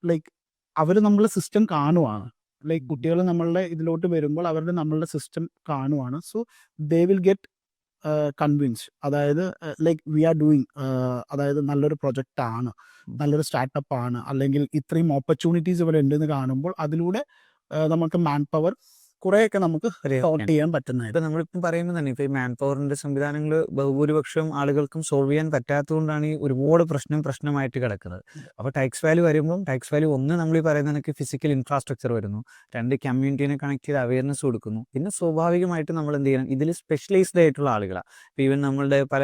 ലൈക്ക് അവർ നമ്മളെ സിസ്റ്റം കാണുവാണ്, ലൈക്ക് കുട്ടികൾ നമ്മളുടെ ഇതിലോട്ട് വരുമ്പോൾ അവരുടെ നമ്മളുടെ സിസ്റ്റം കാണുവാണ്. So they will get convince, അതായത് ലൈക്ക് വി ആർ ഡൂയിങ്, അതായത് നല്ലൊരു പ്രൊജക്റ്റ് ആണ്, നല്ലൊരു സ്റ്റാർട്ടപ്പ് ആണ്, അല്ലെങ്കിൽ ഇത്രയും ഓപ്പർച്യൂണിറ്റീസ് ഇവിടെ ഉണ്ടെന്ന് കാണുമ്പോൾ അതിലൂടെ നമുക്ക് മാൻ പവർ കുറേയൊക്കെ നമുക്ക് സോർട്ട് ചെയ്യാൻ പറ്റുന്നതായിട്ട്. ഇപ്പം നമ്മളിപ്പം പറയുന്നത് തന്നെ, ഇപ്പോൾ ഈ മാൻ പവറിൻ്റെ സംവിധാനങ്ങൾ ബഹുഭൂരിപക്ഷം ആളുകൾക്കും സോൾവ് ചെയ്യാൻ പറ്റാത്തതുകൊണ്ടാണ് ഈ ഒരുപാട് പ്രശ്നമായിട്ട് കിടക്കുന്നത്. അപ്പോൾ ടൈറ്റ്സ് വാലി വരുമ്പം ടൈറ്റ്സ് വാലി ഒന്ന് നമ്മൾ ഈ പറയുന്ന കണക്ക് ഫിസിക്കൽ ഇൻഫ്രാസ്ട്രക്ചർ വരുന്നു, 2 കമ്മ്യൂണിറ്റീനെ കണക്ട് ചെയ്ത് അവയർനെസ് കൊടുക്കുന്നു, പിന്നെ സ്വാഭാവികമായിട്ട് നമ്മൾ എന്ത് ചെയ്യണം, ഇതിൽ സ്പെഷ്യലൈസ്ഡ് ആയിട്ടുള്ള ആളുകളാണ്. ഇപ്പോൾ ഈവൻ നമ്മളുടെ പല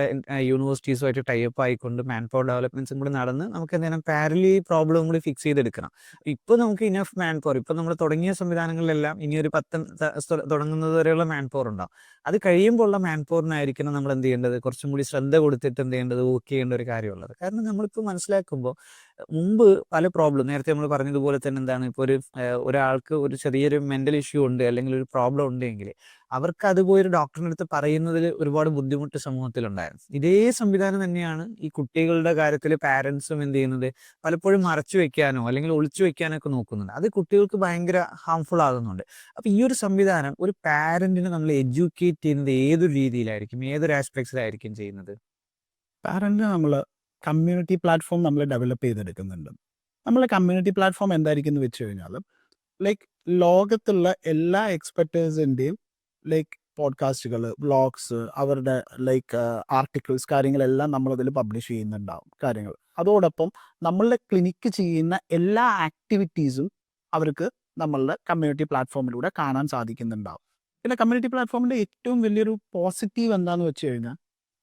യൂണിവേഴ്സിറ്റീസുമായിട്ട് ടൈപ്പ് ആയിക്കൊണ്ട് മാൻ പവർ ഡെവലപ്മെൻറ്റ്സും കൂടി നടന്ന് നമുക്ക് എന്ത് ചെയ്യണം, പാരലി പ്രോബ്ലം കൂടി ഫിക്സ് ചെയ്തെടുക്കണം. ഇപ്പോൾ നമുക്ക് ഇനഫ് മാൻ പവർ, ഇപ്പോൾ നമ്മൾ തുടങ്ങിയ സംവിധാനങ്ങളിലെല്ലാം ഇനി ഒരു 10 തുടങ്ങുന്നത് വരെയുള്ള മാൻ പവർ ഉണ്ടാവും. അത് കഴിയുമ്പോൾ ഉള്ള മാൻ പവറിനായിരിക്കണം നമ്മൾ എന്ത് ചെയ്യേണ്ടത്, കുറച്ചും കൂടി ശ്രദ്ധ കൊടുത്തിട്ട് എന്ത് ചെയ്യേണ്ടത്, വർക്ക് ചെയ്യേണ്ട ഒരു കാര്യമുള്ളത്. കാരണം നമ്മളിപ്പോൾ മനസ്സിലാക്കുമ്പോൾ മുമ്പ് പല പ്രോബ്ലം നേരത്തെ നമ്മൾ പറഞ്ഞതുപോലെ തന്നെ എന്താണ് ഇപ്പോൾ ഒരാൾക്ക് ഒരു ചെറിയൊരു മെന്റൽ ഇഷ്യൂ ഉണ്ട് അല്ലെങ്കിൽ ഒരു പ്രോബ്ലം ഉണ്ടെങ്കിൽ അവർക്ക് അത് പോയി ഒരു ഡോക്ടറിന്റെ അടുത്ത് പറയുന്നതിൽ ഒരുപാട് ബുദ്ധിമുട്ട് സമൂഹത്തിലുണ്ടായിരുന്നു. ഇതേ സംവിധാനം തന്നെയാണ് ഈ കുട്ടികളുടെ കാര്യത്തിൽ പാരന്റ്സും എന്ത് ചെയ്യുന്നത്, പലപ്പോഴും മറച്ചു വെക്കാനോ അല്ലെങ്കിൽ ഒളിച്ചു വെക്കാനോ ഒക്കെ നോക്കുന്നുണ്ട്. അത് കുട്ടികൾക്ക് ഭയങ്കര ഹാംഫുൾ ആകുന്നുണ്ട്. അപ്പൊ ഈ ഒരു സംവിധാനം ഒരു പാരന്റിനെ നമ്മൾ എഡ്യൂക്കേറ്റ് ചെയ്യുന്നത് ഏതൊരു രീതിയിലായിരിക്കും, ഏതൊരു ആസ്പെക്ട്സിലായിരിക്കും ചെയ്യുന്നത്? പാരന്റ് നമ്മൾ കമ്മ്യൂണിറ്റി പ്ലാറ്റ്ഫോം നമ്മൾ ഡെവലപ്പ് ചെയ്തെടുക്കുന്നുണ്ട്. നമ്മളെ കമ്മ്യൂണിറ്റി പ്ലാറ്റ്ഫോം എന്തായിരിക്കും എന്ന് വെച്ച് കഴിഞ്ഞാൽ ലൈക്ക് ലോകത്തുള്ള എല്ലാ എക്സ്പെർട്ടേഴ്സിൻ്റെയും ലൈക്ക് പോഡ്കാസ്റ്റുകൾ, വ്ളോഗ്സ്, അവരുടെ ലൈക്ക് ആർട്ടിക്കിൾസ്, കാര്യങ്ങളെല്ലാം നമ്മളതിൽ പബ്ലിഷ് ചെയ്യുന്നുണ്ടാവും കാര്യങ്ങൾ. അതോടൊപ്പം നമ്മളുടെ ക്ലിനിക്ക് ചെയ്യുന്ന എല്ലാ ആക്ടിവിറ്റീസും അവർക്ക് നമ്മളുടെ കമ്മ്യൂണിറ്റി പ്ലാറ്റ്ഫോമിലൂടെ കാണാൻ സാധിക്കുന്നുണ്ടാവും. പിന്നെ കമ്മ്യൂണിറ്റി പ്ലാറ്റ്ഫോമിൻ്റെ ഏറ്റവും വലിയൊരു പോസിറ്റീവ് എന്താണെന്ന് വെച്ച് കഴിഞ്ഞാൽ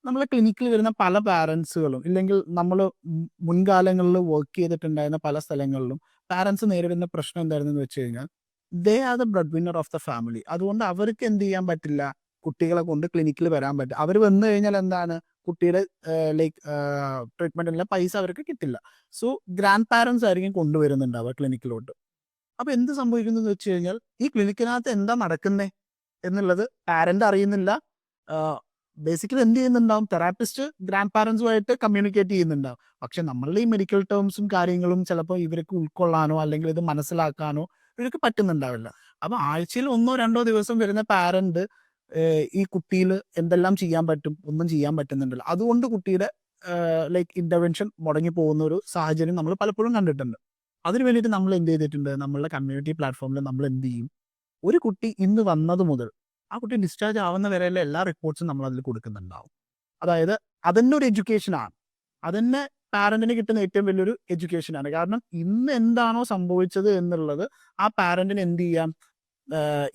നമ്മളെ ക്ലിനിക്കിൽ വരുന്ന പല പാരൻസുകളും ഇല്ലെങ്കിൽ നമ്മൾ മുൻകാലങ്ങളിൽ വർക്ക് ചെയ്തിട്ടുണ്ടായിരുന്ന പല സ്ഥലങ്ങളിലും പാരൻസ് നേരിടുന്ന പ്രശ്നം എന്തായിരുന്നെന്ന് വെച്ച് കഴിഞ്ഞാൽ they are the bread winner of the family. അതുകൊണ്ട് അവർക്ക് എന്ത് ചെയ്യാൻ പറ്റില്ല, കുട്ടികളെ കൊണ്ട് ക്ലിനിക്കിൽ വരാൻ പറ്റും. അവർ വന്നു കഴിഞ്ഞാൽ എന്താണ്, കുട്ടിയുടെ ലൈക്ക് ട്രീറ്റ്മെൻറ്റിനുള്ള പൈസ അവർക്ക് കിട്ടില്ല. സോ ഗ്രാൻഡ് പാരൻസ് ആയിരിക്കും കൊണ്ടുവരുന്നുണ്ടാവുക ക്ലിനിക്കിലോട്ട്. അപ്പോൾ എന്ത് സംഭവിക്കുന്നു വെച്ച് കഴിഞ്ഞാൽ ഈ ക്ലിനിക്കിനകത്ത് എന്താ നടക്കുന്നത് എന്നുള്ളത് പാരൻ്റ് അറിയുന്നില്ല. ബേസിക്കലി എന്ത് ചെയ്യുന്നുണ്ടാവും, തെറാപ്പിസ്റ്റ് ഗ്രാൻഡ് പാരൻസുമായിട്ട് കമ്മ്യൂണിക്കേറ്റ് ചെയ്യുന്നുണ്ടാവും. പക്ഷെ നമ്മളുടെ ഈ മെഡിക്കൽ ടേംസും കാര്യങ്ങളും ചിലപ്പോൾ ഇവർക്ക് ഉൾക്കൊള്ളാനോ അല്ലെങ്കിൽ ഇത് മനസ്സിലാക്കാനോ ഇവർക്ക് പറ്റുന്നുണ്ടാവില്ല. അപ്പോൾ ആഴ്ചയിൽ 1-2 ദിവസം വരുന്ന പാരന്റ് ഈ കുട്ടിയിൽ എന്തെല്ലാം ചെയ്യാൻ പറ്റും, ഒന്നും ചെയ്യാൻ പറ്റുന്നുണ്ടല്ലോ. അതുകൊണ്ട് കുട്ടിയുടെ ലൈക്ക് ഇൻ്റർവെൻഷൻ മുടങ്ങി പോകുന്ന ഒരു സാഹചര്യം നമ്മൾ പലപ്പോഴും കണ്ടിട്ടുണ്ട്. അതിന് വേണ്ടിയിട്ട് നമ്മൾ എന്ത് ചെയ്തിട്ടുണ്ട്, നമ്മളുടെ കമ്മ്യൂണിറ്റി പ്ലാറ്റ്ഫോമിൽ നമ്മൾ എന്ത് ചെയ്യും, ഒരു കുട്ടി ഇന്ന് വന്നത് മുതൽ ആ കുട്ടി ഡിസ്ചാർജ് ആവുന്ന വരെയുള്ള എല്ലാ റിപ്പോർട്ട്സും നമ്മൾ അതിൽ കൊടുക്കുന്നുണ്ടാവും. അതായത് അതന്നെ ഒരു എഡ്യൂക്കേഷനാണ്. അതന്നെ പാരന്റിന് കിട്ടുന്ന ഏറ്റവും വലിയൊരു എഡ്യൂക്കേഷനാണ്. കാരണം ഇന്ന് എന്താണോ സംഭവിച്ചത് എന്നുള്ളത് ആ പാരന്റിന് എന്ത് ചെയ്യാം,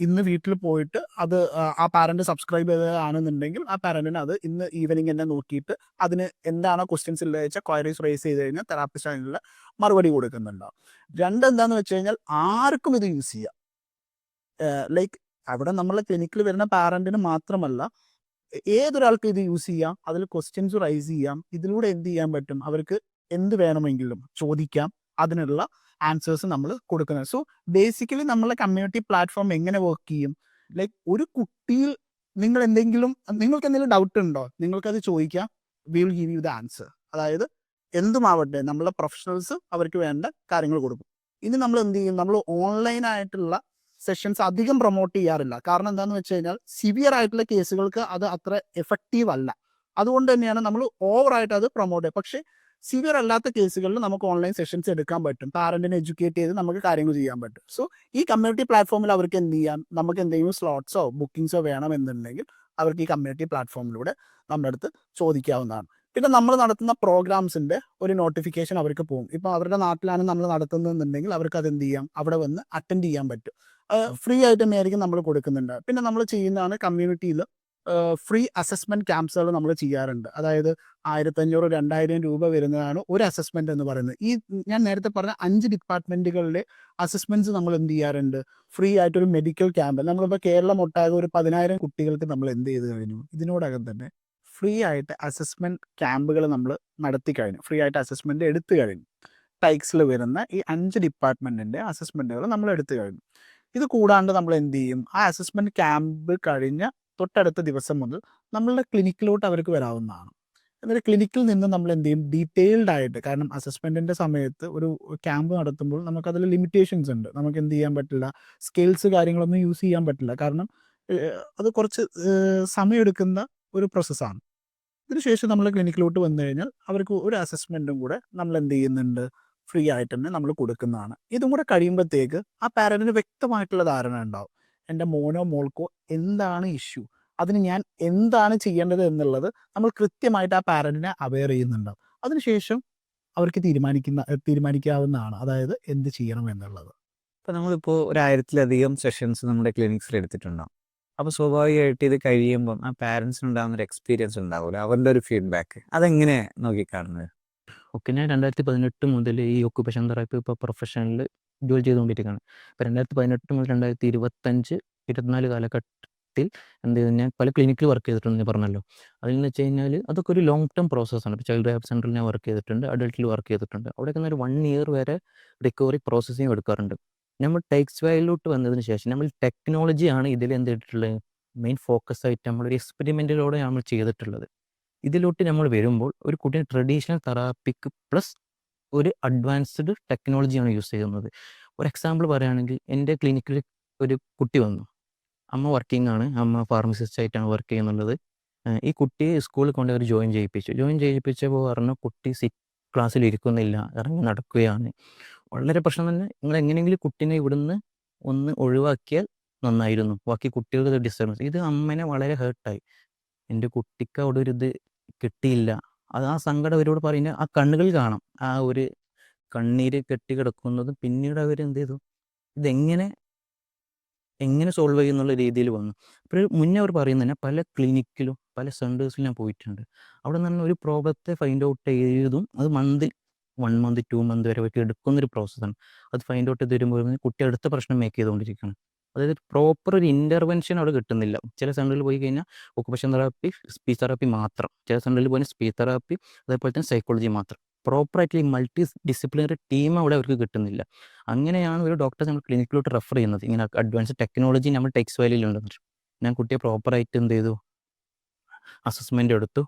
ഇന്ന് വീട്ടിൽ പോയിട്ട് അത് ആ പാരന്റ് സബ്സ്ക്രൈബ് ചെയ്തതാണെന്നുണ്ടെങ്കിൽ ആ പാരന്റിന് അത് ഇന്ന് ഈവനിങ് തന്നെ നോക്കിയിട്ട് അതിന് എന്താണോ ക്വസ്റ്റ്യൻസ് ഇല്ല വെച്ചാൽ ക്വയറീസ് റേസ് ചെയ്ത് കഴിഞ്ഞാൽ തെറാപ്പിസ്റ്റ് അതിനുള്ള മറുപടി കൊടുക്കുന്നുണ്ടാവും. എന്താണെന്ന് വെച്ച് കഴിഞ്ഞാൽ ആർക്കും ഇത് യൂസ് ചെയ്യാം. ലൈക്ക് അവിടെ നമ്മളെ ക്ലിനിക്കിൽ വരുന്ന പാരന്റിന് മാത്രമല്ല ഏതൊരാൾക്കും ഇത് യൂസ് ചെയ്യാം. അതിൽ ക്വസ്റ്റ്യൻസ് റൈസ് ചെയ്യാം. ഇതിലൂടെ എന്ത് ചെയ്യാൻ പറ്റും, അവർക്ക് എന്ത് വേണമെങ്കിലും ചോദിക്കാം. അതിനുള്ള ആൻസേഴ്സ് നമ്മൾ കൊടുക്കുന്നത്. സോ ബേസിക്കലി നമ്മളെ കമ്മ്യൂണിറ്റി പ്ലാറ്റ്ഫോം എങ്ങനെ വർക്ക് ചെയ്യും, ലൈക്ക് ഒരു കുട്ടിയിൽ നിങ്ങൾക്ക് എന്തെങ്കിലും ഡൗട്ട് ഉണ്ടോ, നിങ്ങൾക്കത് ചോദിക്കാം. We will give you the answer. അതായത് എന്തുമാവട്ടെ നമ്മളെ പ്രൊഫഷണൽസ് അവർക്ക് വേണ്ട കാര്യങ്ങൾ കൊടുക്കും. ഇനി നമ്മൾ എന്ത് ചെയ്യും, നമ്മൾ ഓൺലൈനായിട്ടുള്ള സെഷൻസ് അധികം പ്രൊമോട്ട് ചെയ്യാറില്ല. കാരണം എന്താണെന്ന് വെച്ച് കഴിഞ്ഞാൽ സിവിയർ ആയിട്ടുള്ള കേസുകൾക്ക് അത് അത്ര എഫക്റ്റീവ് അല്ല. അതുകൊണ്ട് തന്നെയാണ് നമ്മൾ ഓവറായിട്ട് അത് പ്രൊമോട്ട് ചെയ്യുക. പക്ഷേ സിവിയർ അല്ലാത്ത കേസുകളിൽ നമുക്ക് ഓൺലൈൻ സെഷൻസ് എടുക്കാൻ പറ്റും. പാരന്റിനെ എഡ്യൂക്കേറ്റ് ചെയ്ത് നമുക്ക് കാര്യങ്ങൾ ചെയ്യാൻ പറ്റും. സോ ഈ കമ്മ്യൂണിറ്റി പ്ലാറ്റ്ഫോമിൽ അവർക്ക് എന്ത് ചെയ്യാം, നമുക്ക് എന്തെങ്കിലും സ്ലോട്ട്സോ ബുക്കിങ്സോ വേണമെന്നുണ്ടെങ്കിൽ അവർക്ക് ഈ കമ്മ്യൂണിറ്റി പ്ലാറ്റ്ഫോമിലൂടെ നമ്മുടെ അടുത്ത് ചോദിക്കാവുന്നതാണ്. പിന്നെ നമ്മൾ നടത്തുന്ന പ്രോഗ്രാംസിൻ്റെ ഒരു നോട്ടിഫിക്കേഷൻ അവർക്ക് പോകും. ഇപ്പോൾ അവരുടെ നാട്ടിലാണ് നമ്മൾ നടത്തുന്നതെന്നുണ്ടെങ്കിൽ അവർക്ക് അത് എന്ത് ചെയ്യാം, അവിടെ വന്ന് അറ്റൻഡ് ചെയ്യാൻ പറ്റും. ഫ്രീ ആയിട്ട് തന്നെയായിരിക്കും നമ്മൾ കൊടുക്കുന്നുണ്ട്. പിന്നെ നമ്മൾ ചെയ്യുന്നതാണ് കമ്മ്യൂണിറ്റിയിൽ ഫ്രീ അസസ്മെൻറ്റ് ക്യാമ്പ്സുകൾ നമ്മൾ ചെയ്യാറുണ്ട്. അതായത് 1500-2000 രൂപ വരുന്നതാണ് ഒരു അസസ്മെൻറ്റ് എന്ന് പറയുന്നത്. ഈ ഞാൻ നേരത്തെ പറഞ്ഞ 5 ഡിപ്പാർട്ട്മെൻറ്റുകളിലെ അസസ്മെൻറ്റ്സ് നമ്മൾ എന്ത് ചെയ്യാറുണ്ട്, ഫ്രീ ആയിട്ടൊരു മെഡിക്കൽ ക്യാമ്പ്. നമ്മളിപ്പോൾ കേരളം ഒട്ടാകെ ഒരു 10,000 കുട്ടികൾക്ക് നമ്മൾ എന്ത് ചെയ്ത് കഴിഞ്ഞു, ഇതിനോടകം തന്നെ ഫ്രീ ആയിട്ട് അസസ്മെൻറ്റ് ക്യാമ്പുകൾ നമ്മൾ നടത്തി കഴിഞ്ഞു, ഫ്രീ ആയിട്ട് അസസ്മെൻറ്റ് എടുത്തു കഴിഞ്ഞു. ടൈക്സിൽ വരുന്ന ഈ 5 ഡിപ്പാർട്ട്മെൻറ്റിൻ്റെ അസസ്മെൻറ്റുകൾ നമ്മൾ എടുത്തു കഴിഞ്ഞു. ഇത് കൂടാണ്ട് നമ്മൾ എന്ത് ചെയ്യും, ആ അസസ്മെൻറ്റ് ക്യാമ്പ് കഴിഞ്ഞ തൊട്ടടുത്ത ദിവസം മുതൽ നമ്മളുടെ ക്ലിനിക്കിലോട്ട് അവർക്ക് വരാവുന്നതാണ്. എന്നിട്ട് ക്ലിനിക്കിൽ നിന്ന് നമ്മൾ എന്ത് ചെയ്യും, ഡീറ്റെയിൽഡ് ആയിട്ട്, കാരണം അസസ്മെൻറ്റിൻ്റെ സമയത്ത് ഒരു ക്യാമ്പ് നടത്തുമ്പോൾ നമുക്കതിൽ ലിമിറ്റേഷൻസ് ഉണ്ട്. നമുക്ക് എന്ത് ചെയ്യാൻ പറ്റില്ല, സ്കെയിൽസ് കാര്യങ്ങളൊന്നും യൂസ് ചെയ്യാൻ പറ്റില്ല. കാരണം അത് കുറച്ച് സമയമെടുക്കുന്ന ഒരു പ്രോസസ്സാണ്. ഇതിനുശേഷം നമ്മൾ ക്ലിനിക്കിലോട്ട് വന്നു കഴിഞ്ഞാൽ അവർക്ക് ഒരു അസസ്മെൻറ്റും കൂടെ നമ്മൾ എന്ത് ചെയ്യുന്നുണ്ട്, ഫ്രീ ആയിട്ട് തന്നെ നമ്മൾ കൊടുക്കുന്നതാണ്. ഇതും കൂടെ കഴിയുമ്പോഴത്തേക്ക് ആ പാരന്റിന് വ്യക്തമായിട്ടുള്ള ധാരണ ഉണ്ടാവും, എൻ്റെ മോനോ മോൾക്കോ എന്താണ് ഇഷ്യൂ, അതിന് ഞാൻ എന്താണ് ചെയ്യേണ്ടത് എന്നുള്ളത് നമ്മൾ കൃത്യമായിട്ട് ആ പാരന്റിനെ അവെയർ ചെയ്യുന്നുണ്ടാവും. അതിനുശേഷം അവർക്ക് തീരുമാനിക്കാവുന്നതാണ്, അതായത് എന്ത് ചെയ്യണം എന്നുള്ളത്. അപ്പോൾ നമ്മളിപ്പോൾ 1000-ലധികം സെഷൻസ് നമ്മുടെ ക്ലിനിക്സിൽ എടുത്തിട്ടുണ്ടാവും. അപ്പോൾ സ്വാഭാവികമായിട്ട് ഇത് കഴിയുമ്പം ആ പാരൻസിനുണ്ടാകുന്ന ഒരു എക്സ്പീരിയൻസ് ഉണ്ടാവില്ല, അവരുടെ ഒരു ഫീഡ്ബാക്ക് അതെങ്ങനെ നോക്കിക്കാണുന്നത്? ഓക്കെ, ഞാൻ 2018 മുതൽ ഈ ഒക്കുപേഷൻ തെറാപ്പി ഇപ്പോൾ പ്രൊഫഷണലിൽ ജോലി ചെയ്തുകൊണ്ടിരിക്കുകയാണ്. ഇപ്പോൾ 2018 മുതൽ 2025-24 കാലഘട്ടത്തിൽ കാലഘട്ടത്തിൽ എന്ത് ചെയ്തു, ഞാൻ പല ക്ലിനിക്കിൽ വർക്ക് ചെയ്തിട്ടുണ്ട് ഞാൻ പറഞ്ഞല്ലോ. അതിലെന്ന് വെച്ച് കഴിഞ്ഞാൽ അതൊക്കെ ഒരു ലോങ് ടേം പ്രോസസ്സാണ്. ഇപ്പോൾ ചൈൽഡ് റിഹാബ് സെൻ്ററിൽ ഞാൻ വർക്ക് ചെയ്തിട്ടുണ്ട്, അഡൾട്ടിൽ വർക്ക് ചെയ്തിട്ടുണ്ട്. അവിടെയൊക്കെ ഒരു 1 ഇയർ വരെ റിക്കവറി പ്രോസസ്സിങ് എടുക്കാറുണ്ട്. നമ്മൾ ടെക്സ് വാലിയിലോട്ട് വന്നതിന് ശേഷം നമ്മൾ ടെക്നോളജിയാണ് ഇതിൽ എന്ത് ചെയ്തിട്ടുള്ളത്, മെയിൻ ഫോക്കസ് ആയിട്ട് നമ്മളൊരു എക്സ്പെരിമെൻറ്റിലൂടെ നമ്മൾ ചെയ്തിട്ടുള്ളത്. ഇതിലോട്ട് നമ്മൾ വരുമ്പോൾ ഒരു കുട്ടീനെ ട്രഡീഷണൽ തെറാപ്പിക്ക് പ്ലസ് ഒരു അഡ്വാൻസ്ഡ് ടെക്നോളജിയാണ് യൂസ് ചെയ്യുന്നത്. ഒരു എക്സാമ്പിൾ പറയുകയാണെങ്കിൽ എൻ്റെ ക്ലിനിക്കിൽ ഒരു കുട്ടി വന്നു. അമ്മ വർക്കിംഗ് ആണ്, അമ്മ ഫാർമസിസ്റ്റ് ആയിട്ടാണ് വർക്ക് ചെയ്യുന്നുള്ളത്. ഈ കുട്ടിയെ സ്കൂളിൽ കൊണ്ട് അവർ ജോയിൻ ചെയ്യിപ്പിച്ചപ്പോൾ പറഞ്ഞു കുട്ടി ക്ലാസ്സിൽ ഇരിക്കുന്നില്ല, ഇറങ്ങി നടക്കുകയാണ്. വളരെ പ്രശ്നം തന്നെ. നിങ്ങൾ എങ്ങനെയെങ്കിലും കുട്ടീനെ ഇവിടുന്ന് ഒന്ന് ഒഴിവാക്കിയാൽ നന്നായിരുന്നു, ബാക്കി കുട്ടികൾക്ക് ഡിസ്റ്റർബൻസ്. ഇത് അമ്മേനെ വളരെ ഹേർട്ടായി. എൻ്റെ കുട്ടിക്ക് അവിടെ ഒരു ഇത് കിട്ടിയില്ല. അത് ആ സങ്കടം അവരോട് പറയുന്നത് ആ കണ്ണുകളിൽ കാണാം, ആ ഒരു കണ്ണീര് കെട്ടി കിടക്കുന്നതും. പിന്നീട് അവരെന്ത് ചെയ്തു, ഇതെങ്ങനെ സോൾവ് ചെയ്യുന്നുള്ള രീതിയിൽ വന്നു. അപ്പോൾ മുന്നേ അവർ പറയുന്നത് തന്നെ പല ക്ലിനിക്കിലും പല സെൻറ്റേഴ്സിലും ഞാൻ പോയിട്ടുണ്ട്. അവിടെ നിന്ന് ഒരു പ്രോബ്ലത്തെ ഫൈൻഡ് ഔട്ട് ചെയ്തും അത് 1 മന്ത് 2 മന്ത് വരെ അവർക്ക് എടുക്കുന്നൊരു പ്രോസസ്സാണ്. അത് ഫൈൻഡ് ഔട്ട് ചെയ്ത് വരുമ്പോൾ കുട്ടി അടുത്ത പ്രശ്നം മേക്ക് ചെയ്തുകൊണ്ടിരിക്കുകയാണ്. അതായത് പ്രോപ്പർ ഒരു ഇൻ്റർവെൻഷൻ അവിടെ കിട്ടുന്നില്ല. ചില സെൻറ്ററിൽ പോയി കഴിഞ്ഞാൽ ഒക്കുപേഷൻ തെറാപ്പി, സ്പീച്ച് തെറാപ്പി മാത്രം. ചില സെൻറ്ററിൽ പോയി സ്പീച്ച് തെറാപ്പി, അതേപോലെ തന്നെ സൈക്കോളജി മാത്രം. പ്രോപ്പറായിട്ട് ഈ മൾട്ടി ഡിസിപ്ലിനറി ടീം അവിടെ അവർക്ക് കിട്ടുന്നില്ല. അങ്ങനെയാണ് ഒരു ഡോക്ടറെ നമ്മൾ ക്ലിനിക്കിലോട്ട് റെഫർ ചെയ്യുന്നത്. ഇങ്ങനെ അഡ്വാൻസ് ടെക്നോളജി നമ്മൾ ടെക്സ് വാലിയിലുണ്ടെന്ന്. ഞാൻ കുട്ടിയെ പ്രോപ്പറായിട്ട് എന്ത് ചെയ്തു, അസസ്മെൻ്റ് എടുത്തു.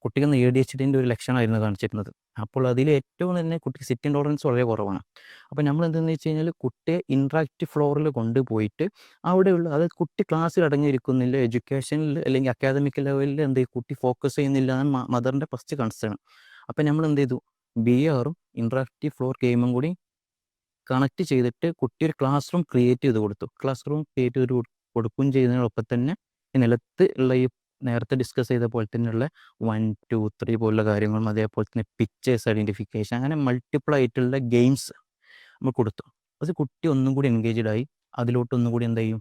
കുട്ടിക്ക് ADHDൻ്റെ ഒരു ലക്ഷണമായിരുന്നു കാണിച്ചിരുന്നത്. അപ്പോൾ അതിൽ ഏറ്റവും തന്നെ കുട്ടിക്ക് സിറ്റിംഗ് ടോളറൻസ് വളരെ കുറവാണ്. അപ്പോൾ നമ്മൾ എന്തെന്ന് വെച്ച് കഴിഞ്ഞാൽ കുട്ടിയെ ഇൻട്രാക്റ്റീവ് ഫ്ലോറിൽ കൊണ്ടുപോയിട്ട് അവിടെയുള്ള, അതായത് കുട്ടി ക്ലാസ്സിൽ അടങ്ങിയിരിക്കുന്നില്ല, എഡ്യൂക്കേഷനിൽ അല്ലെങ്കിൽ അക്കാദമിക് ലെവലിൽ എന്ത് ചെയ്യും, കുട്ടി ഫോക്കസ് ചെയ്യുന്നില്ല എന്നാണ് മദറിൻ്റെ ഫസ്റ്റ് കൺസേൺ. അപ്പോൾ നമ്മൾ എന്ത് ചെയ്തു, BRും ഇൻട്രാക്റ്റീവ് ഫ്ലോർ ഗെയിമും കൂടി കണക്ട് ചെയ്തിട്ട് കുട്ടി ഒരു ക്ലാസ് റൂം ക്രിയേറ്റ് ചെയ്ത് കൊടുത്തു. ക്ലാസ് റൂം ക്രിയേറ്റ് ചെയ്ത് കൊടുക്കുകയും ചെയ്യുന്നതിനൊപ്പം തന്നെ ഈ നിലത്ത് ഉള്ള ഈ നേരത്തെ ഡിസ്കസ് ചെയ്ത പോലെ തന്നെയുള്ള 1, 2, 3 പോലുള്ള കാര്യങ്ങളും, അതേപോലെ തന്നെ പിക്ചേഴ്സ് ഐഡൻറ്റിഫിക്കേഷൻ, അങ്ങനെ മൾട്ടിപ്പിൾ ആയിട്ടുള്ള ഗെയിംസ് നമ്മൾ കൊടുത്തു. അത് കുട്ടി ഒന്നും കൂടി എൻഗേജ്ഡ് ആയി. അതിലോട്ട് ഒന്നും കൂടി എന്ത് ചെയ്യും,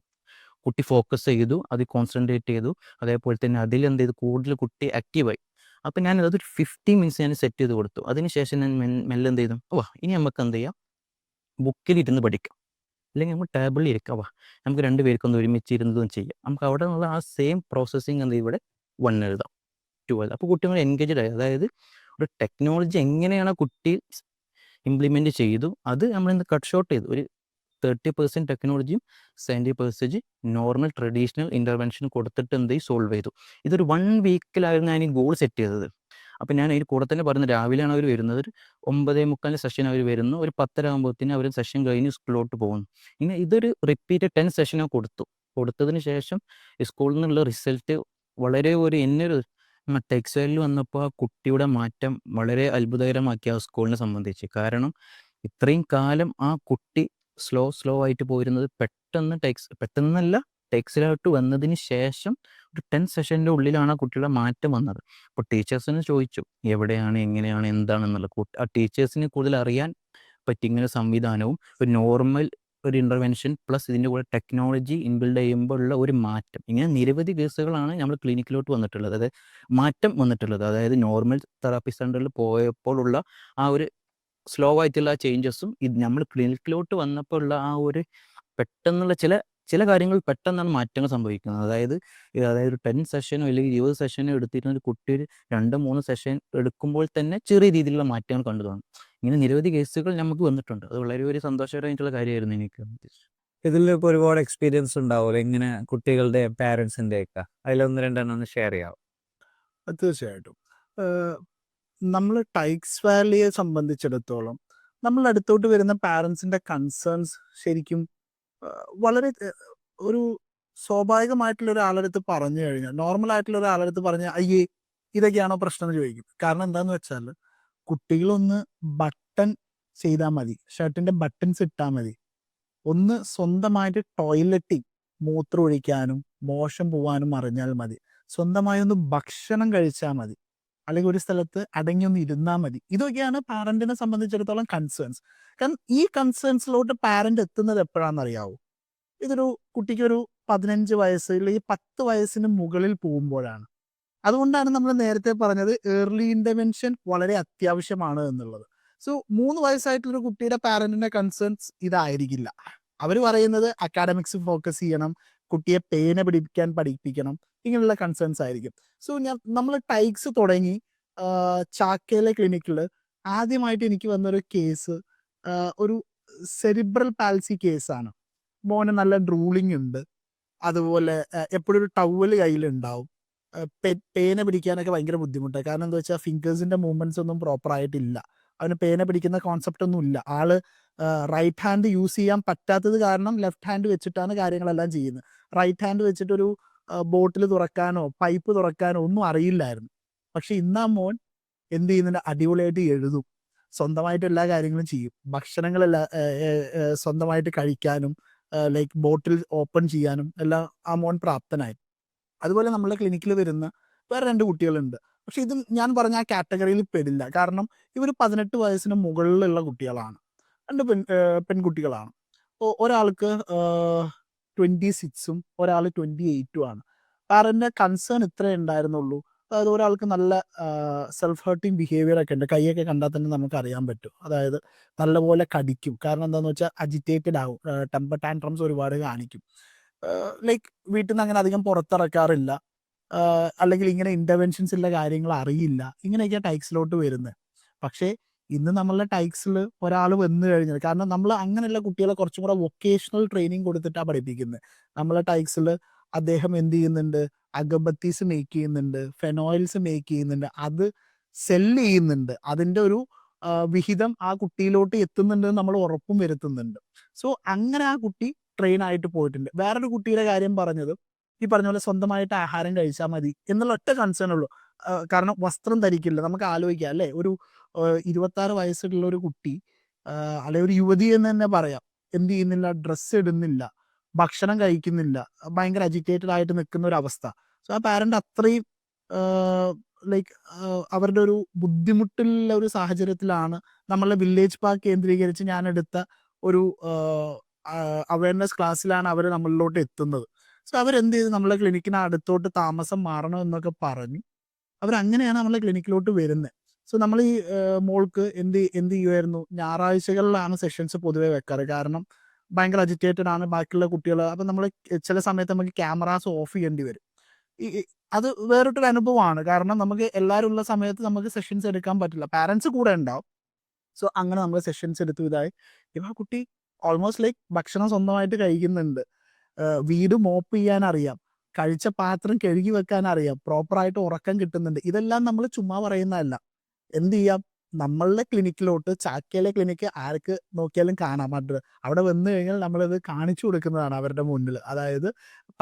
കുട്ടി ഫോക്കസ് ചെയ്തു, അത് കോൺസെൻട്രേറ്റ് ചെയ്തു. അതേപോലെ തന്നെ അതിൽ എന്ത് ചെയ്തു, കൂടുതൽ കുട്ടി ആക്റ്റീവായി. അപ്പം ഞാൻ അതൊരു 15 മിനിറ്റ്സ് ഞാൻ സെറ്റ് ചെയ്ത് കൊടുത്തു. അതിനുശേഷം ഞാൻ മെല്ലെ എന്ത് ചെയ്തു, ഇനി നമുക്ക് എന്ത് ചെയ്യാം, ബുക്കിലിരുന്ന് പഠിക്കാം, അല്ലെങ്കിൽ നമ്മൾ ടേബിളിൽ ഇരിക്കാം, നമുക്ക് 2 പേർക്കൊന്ന് ഒരുമിച്ച് ഇരുന്നതും ചെയ്യാം. നമുക്ക് അവിടെ നിന്നുള്ള ആ സെയിം പ്രോസസ്സിങ് എന്ത് ഇവിടെ 1 എഴുതാം, 2 എഴുതാം. അപ്പോൾ കുട്ടികൾ എൻഗേജ്ഡ് ആയി. അതായത് ഒരു ടെക്നോളജി എങ്ങനെയാണ് കുട്ടി ഇംപ്ലിമെൻറ്റ് ചെയ്തു, അത് നമ്മളിന്ന് കട്ട് ഷോർട്ട് ചെയ്തു. ഒരു 30% ടെക്നോളജിയും 70% നോർമൽ ട്രഡീഷണൽ ഇൻ്റർവെൻഷൻ കൊടുത്തിട്ട് എന്ത് ചെയ്യും, സോൾവ് ചെയ്തു. ഇതൊരു 1 വീക്കിലായിരുന്നു ഞാൻ ഈ ഗോൾ സെറ്റ് ചെയ്തത്. അപ്പോൾ ഞാൻ അതിൽ കൂടെ തന്നെ പറയുന്നത്, രാവിലെയാണ് അവർ വരുന്നത്, ഒരു 9:45 സെഷൻ അവർ വരുന്നു, ഒരു 10:30 ആകുമ്പോഴത്തേന് അവർ സെഷൻ കഴിഞ്ഞ് സ്കൂളിലോട്ട് പോകുന്നു. ഇങ്ങനെ ഇതൊരു റിപ്പീറ്റ് 10 സെഷനോ കൊടുത്തതിന് ശേഷം സ്കൂളിൽ നിന്നുള്ള റിസൾട്ട് വളരെ എന്നൊരു ടെക്സ് വാലിയിൽ വന്നപ്പോൾ ആ കുട്ടിയുടെ മാറ്റം വളരെ അത്ഭുതകരമാക്കി ആ സ്കൂളിനെ സംബന്ധിച്ച്. കാരണം ഇത്രയും കാലം ആ കുട്ടി സ്ലോ ആയിട്ട് പോയിരുന്നത് പെട്ടെന്നല്ല ടെക്സിലോട്ട് വന്നതിന് ശേഷം ഒരു 10 സെഷൻ്റെ ഉള്ളിലാണ് ആ കുട്ടിയുടെ മാറ്റം വന്നത്. അപ്പോൾ ടീച്ചേഴ്സിന് ചോദിച്ചു എവിടെയാണ്, എങ്ങനെയാണ്, എന്താണെന്നുള്ളത്. ആ ടീച്ചേഴ്സിന് കൂടുതൽ അറിയാൻ പറ്റി ഇങ്ങനെ സംവിധാനവും ഒരു നോർമൽ ഒരു ഇൻ്റർവെൻഷൻ പ്ലസ് ഇതിൻ്റെ കൂടെ ടെക്നോളജി ഇൻബിൽഡ് ചെയ്യുമ്പോൾ ഉള്ള ഒരു മാറ്റം. ഇങ്ങനെ നിരവധി കേസുകളാണ് നമ്മൾ ക്ലിനിക്കിലോട്ട് വന്നിട്ടുള്ളത്, അതായത് മാറ്റം വന്നിട്ടുള്ളത്. അതായത് നോർമൽ തെറാപ്പി സെൻ്ററിൽ പോയപ്പോഴുള്ള ആ ഒരു സ്ലോ ആയിട്ടുള്ള ചേഞ്ചസും ഇത് നമ്മൾ ക്ലിനിക്കിലോട്ട് വന്നപ്പോൾ ഉള്ള ആ ഒരു പെട്ടെന്നുള്ള ചില കാര്യങ്ങൾ പെട്ടെന്നാണ് മാറ്റങ്ങൾ സംഭവിക്കുന്നത്. അതായത് ഒരു 10 സെഷനോ അല്ലെങ്കിൽ 20 സെഷനോ എടുത്തിരുന്ന ഒരു കുട്ടി ഒരു 2-3 സെഷൻ എടുക്കുമ്പോൾ തന്നെ ചെറിയ രീതിയിലുള്ള മാറ്റങ്ങൾ കണ്ടു കാണും. ഇങ്ങനെ നിരവധി കേസുകൾ നമുക്ക് വന്നിട്ടുണ്ട്. അത് വളരെ ഒരു സന്തോഷകരമായിട്ടുള്ള കാര്യമായിരുന്നു എനിക്ക്. ഇതിൽ ഇപ്പോൾ ഒരുപാട് എക്സ്പീരിയൻസ് ഉണ്ടാവുമല്ലോ, ഇങ്ങനെ കുട്ടികളുടെ പാരൻസിൻ്റെ ഒക്കെ. അതിലൊന്ന് രണ്ടെണ്ണം ഒന്ന് ഷെയർ ചെയ്യാം. തീർച്ചയായിട്ടും. നമ്മൾ ടൈക്സ് വാലിയെ സംബന്ധിച്ചിടത്തോളം നമ്മളുടെ അടുത്തോട്ട് വരുന്ന പാരൻസിൻ്റെ കൺസേൺസ് ശരിക്കും വളരെ ഒരു സ്വാഭാവികമായിട്ടുള്ള ഒരാളടുത്ത് പറഞ്ഞു കഴിഞ്ഞാൽ, നോർമലായിട്ടുള്ള ഒരാളടുത്ത് പറഞ്ഞാൽ അയ്യേ ഇതൊക്കെയാണോ പ്രശ്നം എന്ന് ചോദിക്കും. കാരണം എന്താണെന്ന് വെച്ചാൽ കുട്ടികളൊന്ന് ബട്ടൺ ചെയ്താൽ മതി, ഷർട്ടിൻ്റെ ബട്ടൺസ് ഇട്ടാൽ മതി, ഒന്ന് സ്വന്തമായിട്ട് ടോയ്ലറ്റിൽ മൂത്രം ഒഴിക്കാനും മോശം പോവാനും അറിഞ്ഞാൽ മതി, സ്വന്തമായി ഒന്ന് ഭക്ഷണം കഴിച്ചാൽ മതി, അല്ലെങ്കിൽ ഒരു സ്ഥലത്ത് അടങ്ങിയൊന്ന് ഇരുന്നാൽ മതി. ഇതൊക്കെയാണ് പാരന്റിനെ സംബന്ധിച്ചിടത്തോളം കൺസേൺസ്. കാരണം ഈ കൺസേൺസിലോട്ട് പാരന്റ് എത്തുന്നത് എപ്പോഴാണെന്നറിയാവോ? ഇതൊരു കുട്ടിക്കൊരു 15 വയസ്സ് അല്ലെങ്കിൽ 10 വയസ്സിന് മുകളിൽ പോകുമ്പോഴാണ്. അതുകൊണ്ടാണ് നമ്മൾ നേരത്തെ പറഞ്ഞത് ഏർലി ഇൻ്റർവെൻഷൻ വളരെ അത്യാവശ്യമാണ് എന്നുള്ളത്. സോ 3 വയസ്സായിട്ടുള്ളൊരു കുട്ടിയുടെ പാരന്റിന്റെ കൺസേൺസ് ഇതായിരിക്കില്ല. അവർ പറയുന്നത് അക്കാഡമിക്സ് ഫോക്കസ് ചെയ്യണം, കുട്ടിയെ പേന പിടിക്കാൻ പഠിപ്പിക്കണം, ഇങ്ങനെയുള്ള കൺസേൺസ് ആയിരിക്കും. സോ നമ്മൾ ടൈക്സ് തുടങ്ങി ചാക്കയിലെ ക്ലിനിക്കിൽ ആദ്യമായിട്ട് എനിക്ക് വന്നൊരു കേസ് ഒരു സെറിബ്രൽ പാൽസി കേസാണ്. മോന് നല്ല ഡ്രൂളിംഗ് ഉണ്ട്, അതുപോലെ എപ്പോഴും ഒരു ടവല് കയ്യിലുണ്ടാവും. പേന പിടിക്കാനൊക്കെ ഭയങ്കര ബുദ്ധിമുട്ടാണ്. കാരണം എന്താ വെച്ചാൽ ഫിംഗേഴ്സിന്റെ മൂവ്മെന്റ്സ് ഒന്നും പ്രോപ്പർ ആയിട്ടില്ല. അവന് പേന പിടിക്കുന്ന കോൺസെപ്റ്റ് ഒന്നും ഇല്ല. ആള് റൈറ്റ് ഹാൻഡ് യൂസ് ചെയ്യാൻ പറ്റാത്തത് കാരണം ലെഫ്റ്റ് ഹാൻഡ് വെച്ചിട്ടാണ് കാര്യങ്ങളെല്ലാം ചെയ്യുന്നത്. റൈറ്റ് ഹാൻഡ് വെച്ചിട്ടൊരു ബോട്ടിൽ തുറക്കാനോ പൈപ്പ് തുറക്കാനോ ഒന്നും അറിയില്ലായിരുന്നു. പക്ഷെ ഇന്നാ മോൻ എന്ത് ചെയ്യുന്നുണ്ട്, അടിപൊളിയായിട്ട് എഴുതും, സ്വന്തമായിട്ട് എല്ലാ കാര്യങ്ങളും ചെയ്യും, ഭക്ഷണങ്ങളെല്ലാം സ്വന്തമായിട്ട് കഴിക്കാനും ലൈക്ക് ബോട്ടിൽ ഓപ്പൺ ചെയ്യാനും എല്ലാം ആ മോൻ പ്രാപ്തനായി. അതുപോലെ നമ്മളെ ക്ലിനിക്കിൽ വരുന്ന വേറെ 2 കുട്ടികളുണ്ട്. പക്ഷെ ഇത് ഞാൻ പറഞ്ഞ ആ കാറ്റഗറിയിൽ പെടില്ല. കാരണം ഇവർ 18 വയസ്സിന് മുകളിലുള്ള കുട്ടികളാണ്. 2 പെൺകുട്ടികളാണ്. ഒരാൾക്ക് 26ഉം ഒരാൾ 28ഉം ആണ്. പാരൻ്റെ കൺസേൺ ഇത്രേ ഉണ്ടായിരുന്നുള്ളൂ. അതായത് ഒരാൾക്ക് നല്ല സെൽഫ് ഹേർട്ടിങ് ബിഹേവിയർ ഒക്കെ ഉണ്ട്. കൈയൊക്കെ കണ്ടാൽ തന്നെ നമുക്ക് അറിയാൻ പറ്റും. അതായത് നല്ലപോലെ കടിക്കും. കാരണം എന്താണെന്ന് വെച്ചാൽ അജിറ്റേറ്റഡ് ആവും, ടെമ്പർ ടാൻട്രംസ് ഒരുപാട് കാണിക്കും. ലൈക്ക് വീട്ടിൽ നിന്ന് അങ്ങനെ അധികം പുറത്തിറക്കാറില്ല, അല്ലെങ്കിൽ ഇങ്ങനെ ഇൻ്റർവെൻഷൻസ് ഉള്ള കാര്യങ്ങൾ അറിയില്ല. ഇങ്ങനെയൊക്കെയാണ് ടൈക്സിലോട്ട് വരുന്നത്. പക്ഷേ ഇന്ന് നമ്മളുടെ ടൈക്സിൽ ഒരാൾ വന്നു കഴിഞ്ഞാൽ, കാരണം നമ്മൾ അങ്ങനെയുള്ള കുട്ടികളെ കുറച്ചും കൂടെ വൊക്കേഷണൽ ട്രെയിനിങ് കൊടുത്തിട്ടാണ് പഠിപ്പിക്കുന്നത്. നമ്മളെ ടൈക്സിൽ അദ്ദേഹം എന്ത് ചെയ്യുന്നുണ്ട്, അഗബത്തീസ് മേക്ക് ചെയ്യുന്നുണ്ട്, ഫെനോയിൽസ് മേക്ക് ചെയ്യുന്നുണ്ട്, അത് സെല്ല് ചെയ്യുന്നുണ്ട്. അതിൻ്റെ ഒരു വിഹിതം ആ കുട്ടിയിലോട്ട് എത്തുന്നുണ്ട് നമ്മൾ ഉറപ്പും വരുത്തുന്നുണ്ട്. സോ അങ്ങനെ ആ കുട്ടി ട്രെയിൻ ആയിട്ട് പോയിട്ടുണ്ട്. വേറൊരു കുട്ടിയുടെ കാര്യം പറഞ്ഞത്, ഈ പറഞ്ഞ പോലെ സ്വന്തമായിട്ട് ആഹാരം കഴിച്ചാൽ മതി എന്നുള്ള ഒറ്റ കൺസേൺ ഉള്ളൂ. കാരണം വസ്ത്രം ധരിക്കില്ല. നമുക്ക് ആലോചിക്കാം അല്ലേ, ഒരു 26 വയസ്സുള്ള ഒരു കുട്ടി അല്ലെങ്കിൽ ഒരു യുവതി എന്ന് തന്നെ പറയാം, എന്ത് ചെയ്യുന്നില്ല, ഡ്രസ്സ് ഇടുന്നില്ല, ഭക്ഷണം കഴിക്കുന്നില്ല, ഭയങ്കര അജിറ്റേറ്റഡ് ആയിട്ട് നിൽക്കുന്ന ഒരു അവസ്ഥ. സോ ആ പാരന്റ് അത്രയും ലൈക്ക് അവരുടെ ഒരു ബുദ്ധിമുട്ടുള്ള ഒരു സാഹചര്യത്തിലാണ് നമ്മളെ വില്ലേജ് പാർക്ക് കേന്ദ്രീകരിച്ച് ഞാൻ എടുത്ത ഒരു അവയർനെസ് ക്ലാസ്സിലാണ് അവർ നമ്മളിലോട്ട് എത്തുന്നത്. സോ അവരെന്ത് ചെയ്ത് നമ്മളെ ക്ലിനിക്കിന് അടുത്തോട്ട് താമസം മാറണം എന്നൊക്കെ പറഞ്ഞു. അവരങ്ങനെയാണ് നമ്മളെ ക്ലിനിക്കിലോട്ട് വരുന്നത്. സോ നമ്മൾ ഈ മോൾക്ക് എന്ത് ചെയ്യുമായിരുന്നു, ഞായറാഴ്ചകളിലാണ് സെഷൻസ് പൊതുവെ വെക്കാറ്. കാരണം ഭയങ്കര അജിറ്റേറ്റഡ് ആണ് ബാക്കിയുള്ള കുട്ടികൾ. അപ്പം നമ്മൾ ചില സമയത്ത് നമുക്ക് ക്യാമറാസ് ഓഫ് ചെയ്യേണ്ടി വരും. അത് വേറിട്ടൊരു അനുഭവമാണ്. കാരണം നമുക്ക് എല്ലാവരും ഉള്ള സമയത്ത് നമുക്ക് സെഷൻസ് എടുക്കാൻ പറ്റില്ല, പാരൻസ് കൂടെ ഉണ്ടാവും. സോ അങ്ങനെ നമ്മൾ സെഷൻസ് എടുത്തു. ഇതായി ഇപ്പം ആ കുട്ടി ഓൾമോസ്റ്റ് ലൈക്ക് ഭക്ഷണം സ്വന്തമായിട്ട് കഴിക്കുന്നുണ്ട്, വീട് മോപ്പ് ചെയ്യാൻ അറിയാം, കഴിച്ച പാത്രം കഴുകി വെക്കാൻ അറിയാം, പ്രോപ്പറായിട്ട് ഉറക്കം കിട്ടുന്നുണ്ട്. ഇതെല്ലാം നമ്മൾ ചുമ്മാ പറയുന്നതല്ല. എന്ത് ചെയ്യാം, നമ്മളുടെ ക്ലിനിക്കിലോട്ട്, ചാക്കയിലെ ക്ലിനിക്ക് ആർക്ക് നോക്കിയാലും കാണാം. അവിടെ വന്നു കഴിഞ്ഞാൽ നമ്മളിത് കാണിച്ചു കൊടുക്കുന്നതാണ് അവരുടെ മുന്നിൽ. അതായത്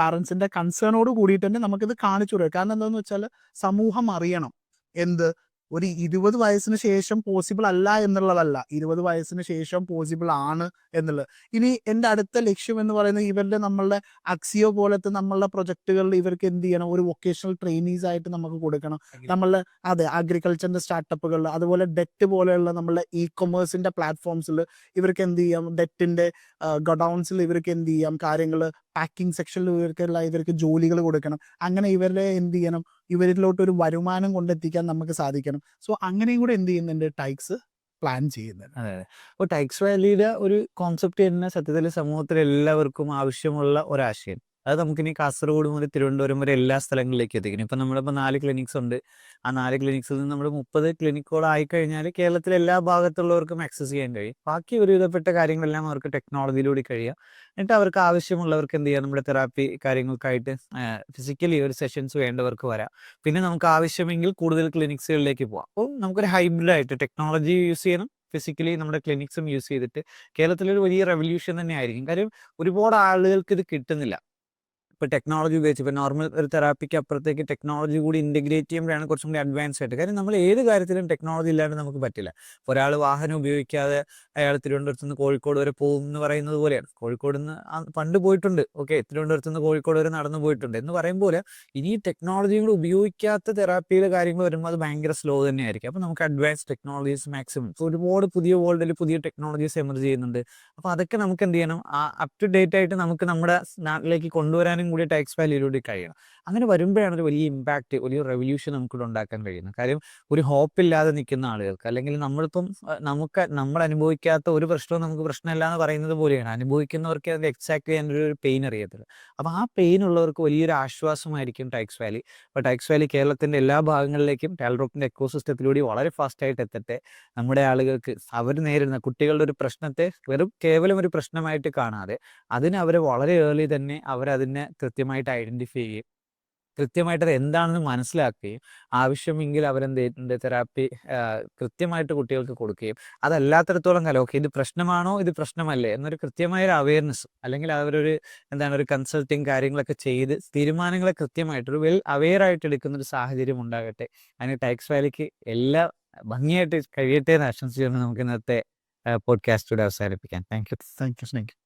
പാരൻസിൻ്റെ കൺസേണോട് കൂടിയിട്ട് തന്നെ നമുക്കിത് കാണിച്ചു കൊടുക്കുക. കാരണം എന്താണെന്ന് വെച്ചാൽ സമൂഹം അറിയണം എന്ത് ഒരു 20 വയസ്സിന് ശേഷം പോസിബിൾ അല്ല എന്നുള്ളതല്ല, 20 വയസ്സിന് ശേഷം പോസിബിൾ ആണ് എന്നുള്ളത്. ഇനി എൻ്റെ അടുത്ത ലക്ഷ്യം എന്ന് പറയുന്നത് ഇവരുടെ നമ്മളുടെ അക്സിയോ പോലത്തെ നമ്മളുടെ പ്രൊജക്റ്റുകളിൽ ഇവർക്ക് എന്ത് ചെയ്യണം, ഒരു വൊക്കേഷണൽ ട്രെയിനീസ് ആയിട്ട് നമുക്ക് കൊടുക്കണം. നമ്മളുടെ അഗ്രികൾച്ചറിൻ്റെ സ്റ്റാർട്ടപ്പുകളിൽ, അതുപോലെ ഡെറ്റ് പോലെയുള്ള നമ്മളുടെ കൊമേഴ്സിൻ്റെ പ്ലാറ്റ്ഫോംസിൽ ഇവർക്ക് എന്ത് ചെയ്യാം, ഡെറ്റിൻ്റെ ഗഡൗൺസിൽ ഇവർക്ക് എന്ത് ചെയ്യാം, കാര്യങ്ങൾ പാക്കിംഗ് സെക്ഷനിൽ ഇവർക്ക് ജോലികൾ കൊടുക്കണം. അങ്ങനെ ഇവരുടെ എന്ത് ചെയ്യണം, ഇവരിലോട്ട് ഒരു വരുമാനം കൊണ്ടെത്തിക്കാൻ നമുക്ക് സാധിക്കണം. സോ അങ്ങനെയും കൂടെ എന്ത് ചെയ്യുന്നുണ്ട്, ടൈക്സ് പ്ലാൻ ചെയ്യുന്നുണ്ട്. അതെ. അപ്പോൾ ടൈക്സ് വാലിയുടെ ഒരു കോൺസെപ്റ്റ് തന്നെ സത്യത്തിൽ സമൂഹത്തിൽ എല്ലാവർക്കും ആവശ്യമുള്ള ഒരാശയം. അത് നമുക്കിനി കാസർഗോഡ് മുതൽ തിരുവനന്തപുരം വരെ എല്ലാ സ്ഥലങ്ങളിലേക്കും എത്തിക്കണം. ഇപ്പം നമ്മളിപ്പോൾ 4 ക്ലിനിക്സ് ഉണ്ട്. ആ 4 ക്ലിനിക്സിൽ നിന്ന് നമ്മൾ 30 ക്ലിനിക്കുകളായി കഴിഞ്ഞാൽ കേരളത്തിലെ എല്ലാ ഭാഗത്തുള്ളവർക്കും ആക്സസ് ചെയ്യാൻ കഴിയും. ബാക്കി ഒരുവിധപ്പെട്ട കാര്യങ്ങളെല്ലാം അവർക്ക് ടെക്നോളജിയിലൂടെ കഴിയാം. എന്നിട്ട് അവർക്ക് ആവശ്യമുള്ളവർക്ക് എന്ത് ചെയ്യാം, നമ്മുടെ തെറാപ്പി കാര്യങ്ങൾക്കായിട്ട് ഫിസിക്കലി ഒരു സെഷൻസ് വേണ്ടവർക്ക് വരാം. പിന്നെ നമുക്ക് ആവശ്യമെങ്കിൽ കൂടുതൽ ക്ലിനിക്സുകളിലേക്ക് പോകാം. അപ്പോൾ നമുക്കൊരു ഹൈബ്രിഡായിട്ട് ടെക്നോളജി യൂസ് ചെയ്യണം, ഫിസിക്കലി നമ്മുടെ ക്ലിനിക്സും യൂസ് ചെയ്തിട്ട് കേരളത്തിലൊരു വലിയ റെവല്യൂഷൻ തന്നെ ആയിരിക്കും. കാര്യം ഒരുപാട് ആളുകൾക്ക് ഇത് കിട്ടുന്നില്ല. ഇപ്പോൾ ടെക്നോളജി ഉപയോഗിച്ച് ഇപ്പോൾ നോർമൽ ഒരു തെറാപ്പിക്ക് അപ്പുറത്തേക്ക് ടെക്നോളജി കൂടി ഇൻറ്റഗ്രേറ്റ് ചെയ്യുമ്പോഴാണ് കുറച്ചും കൂടി അഡ്വാൻസ് ആയിട്ട്. കാര്യം നമ്മൾ ഏത് കാര്യത്തിലും ടെക്നോളജി ഇല്ലാണ്ട് നമുക്ക് പറ്റില്ല. ഒരാൾ വാഹനം ഉപയോഗിക്കാതെ അയാൾ തിരുവനന്തപുരത്ത് നിന്ന് കോഴിക്കോട് വരെ പോകും എന്ന് പറയുന്നത് പോലെയാണ്. കോഴിക്കോട് നിന്ന് പണ്ട് പോയിട്ടുണ്ട്, ഓക്കെ, തിരുവനന്തപുരത്ത് നിന്ന് കോഴിക്കോട് വരെ നടന്നു പോയിട്ടുണ്ട് എന്ന് പറയുമ്പോൾ ഇനി ടെക്നോളജികൾ ഉപയോഗിക്കാത്ത തെറാപ്പിയിലെ കാര്യങ്ങൾ വരുമ്പോൾ അത് ഭയങ്കര സ്ലോ തന്നെയായിരിക്കും. അപ്പോൾ നമുക്ക് അഡ്വാൻസ് ടെക്നോളജീസ് മാക്സിമം ഒരുപാട് പുതിയ വേൾഡിൽ പുതിയ ടെക്നോളജീസ് എമർജ് ചെയ്യുന്നുണ്ട്. അപ്പോൾ അതൊക്കെ നമുക്ക് എന്ത് ചെയ്യണം, അപ് ടു ഡേറ്റ് ആയിട്ട് നമുക്ക് നമ്മുടെ നാട്ടിലേക്ക് കൊണ്ടുവരാനും കൂടി ടാക്സ് വാലിയിലൂടെ കഴിയണം. അങ്ങനെ വരുമ്പോഴാണ് ഒരു വലിയ ഇമ്പാക്റ്റ്, വലിയ റെവല്യൂഷൻ നമുക്കിവിടെ ഉണ്ടാക്കാൻ കഴിയുന്നത്. കാര്യം ഒരു ഹോപ്പില്ലാതെ നിൽക്കുന്ന ആളുകൾക്ക്, അല്ലെങ്കിൽ നമ്മളിപ്പം നമ്മൾ അനുഭവിക്കാത്ത ഒരു പ്രശ്നവും നമുക്ക് പ്രശ്നമല്ല എന്ന് പറയുന്നത് പോലെയാണ്. അനുഭവിക്കുന്നവർക്ക് അതിൻ്റെ എക്സാക്ട്ലി അതിൻ്റെ ഒരു പെയിൻ അറിയത്തില്ല. അപ്പോൾ ആ പെയിൻ ഉള്ളവർക്ക് വലിയൊരു ആശ്വാസമായിരിക്കും ടാക്സ് വാലി. അപ്പോൾ ടാക്സ് വാലി കേരളത്തിൻ്റെ എല്ലാ ഭാഗങ്ങളിലേക്കും ടാൽറോപ്പിൻ്റെ എക്കോസിസ്റ്റത്തിലൂടെ വളരെ ഫാസ്റ്റായിട്ട് എത്തട്ടെ. നമ്മുടെ ആളുകൾക്ക് അവർ നേരിടുന്ന കുട്ടികളുടെ ഒരു പ്രശ്നത്തെ കേവലം ഒരു പ്രശ്നമായിട്ട് കാണാതെ അതിന് അവർ വളരെ ഏർലി തന്നെ അവരതിനെ കൃത്യമായിട്ട് ഐഡൻറ്റിഫൈ ചെയ്യുകയും കൃത്യമായിട്ട് അത് എന്താണെന്ന് മനസ്സിലാക്കുകയും ആവശ്യമെങ്കിൽ അവരെന്ത് തെറാപ്പി കൃത്യമായിട്ട് കുട്ടികൾക്ക് കൊടുക്കുകയും അതല്ലാത്തിടത്തോളം കാലം ഓക്കെ ഇത് പ്രശ്നമാണോ ഇത് പ്രശ്നമല്ലേ എന്നൊരു കൃത്യമായൊരു അവയർനെസ്, അല്ലെങ്കിൽ അവരൊരു ഒരു കൺസൾട്ടിങ് കാര്യങ്ങളൊക്കെ ചെയ്ത് തീരുമാനങ്ങളെ കൃത്യമായിട്ട് ഒരു വെൽ അവെയർ ആയിട്ട് എടുക്കുന്ന ഒരു സാഹചര്യം ഉണ്ടാകട്ടെ. അതിന് ടാക്സ് വാലിക്ക് എല്ലാ ഭംഗിയായിട്ട് കഴിയട്ടെ എന്ന് ആശംസിച്ചുകൊണ്ട് നമുക്ക് ഇന്നത്തെ പോഡ്കാസ്റ്റ് ഇവിടെ അവസാനിപ്പിക്കാം. Thank you. Thank you.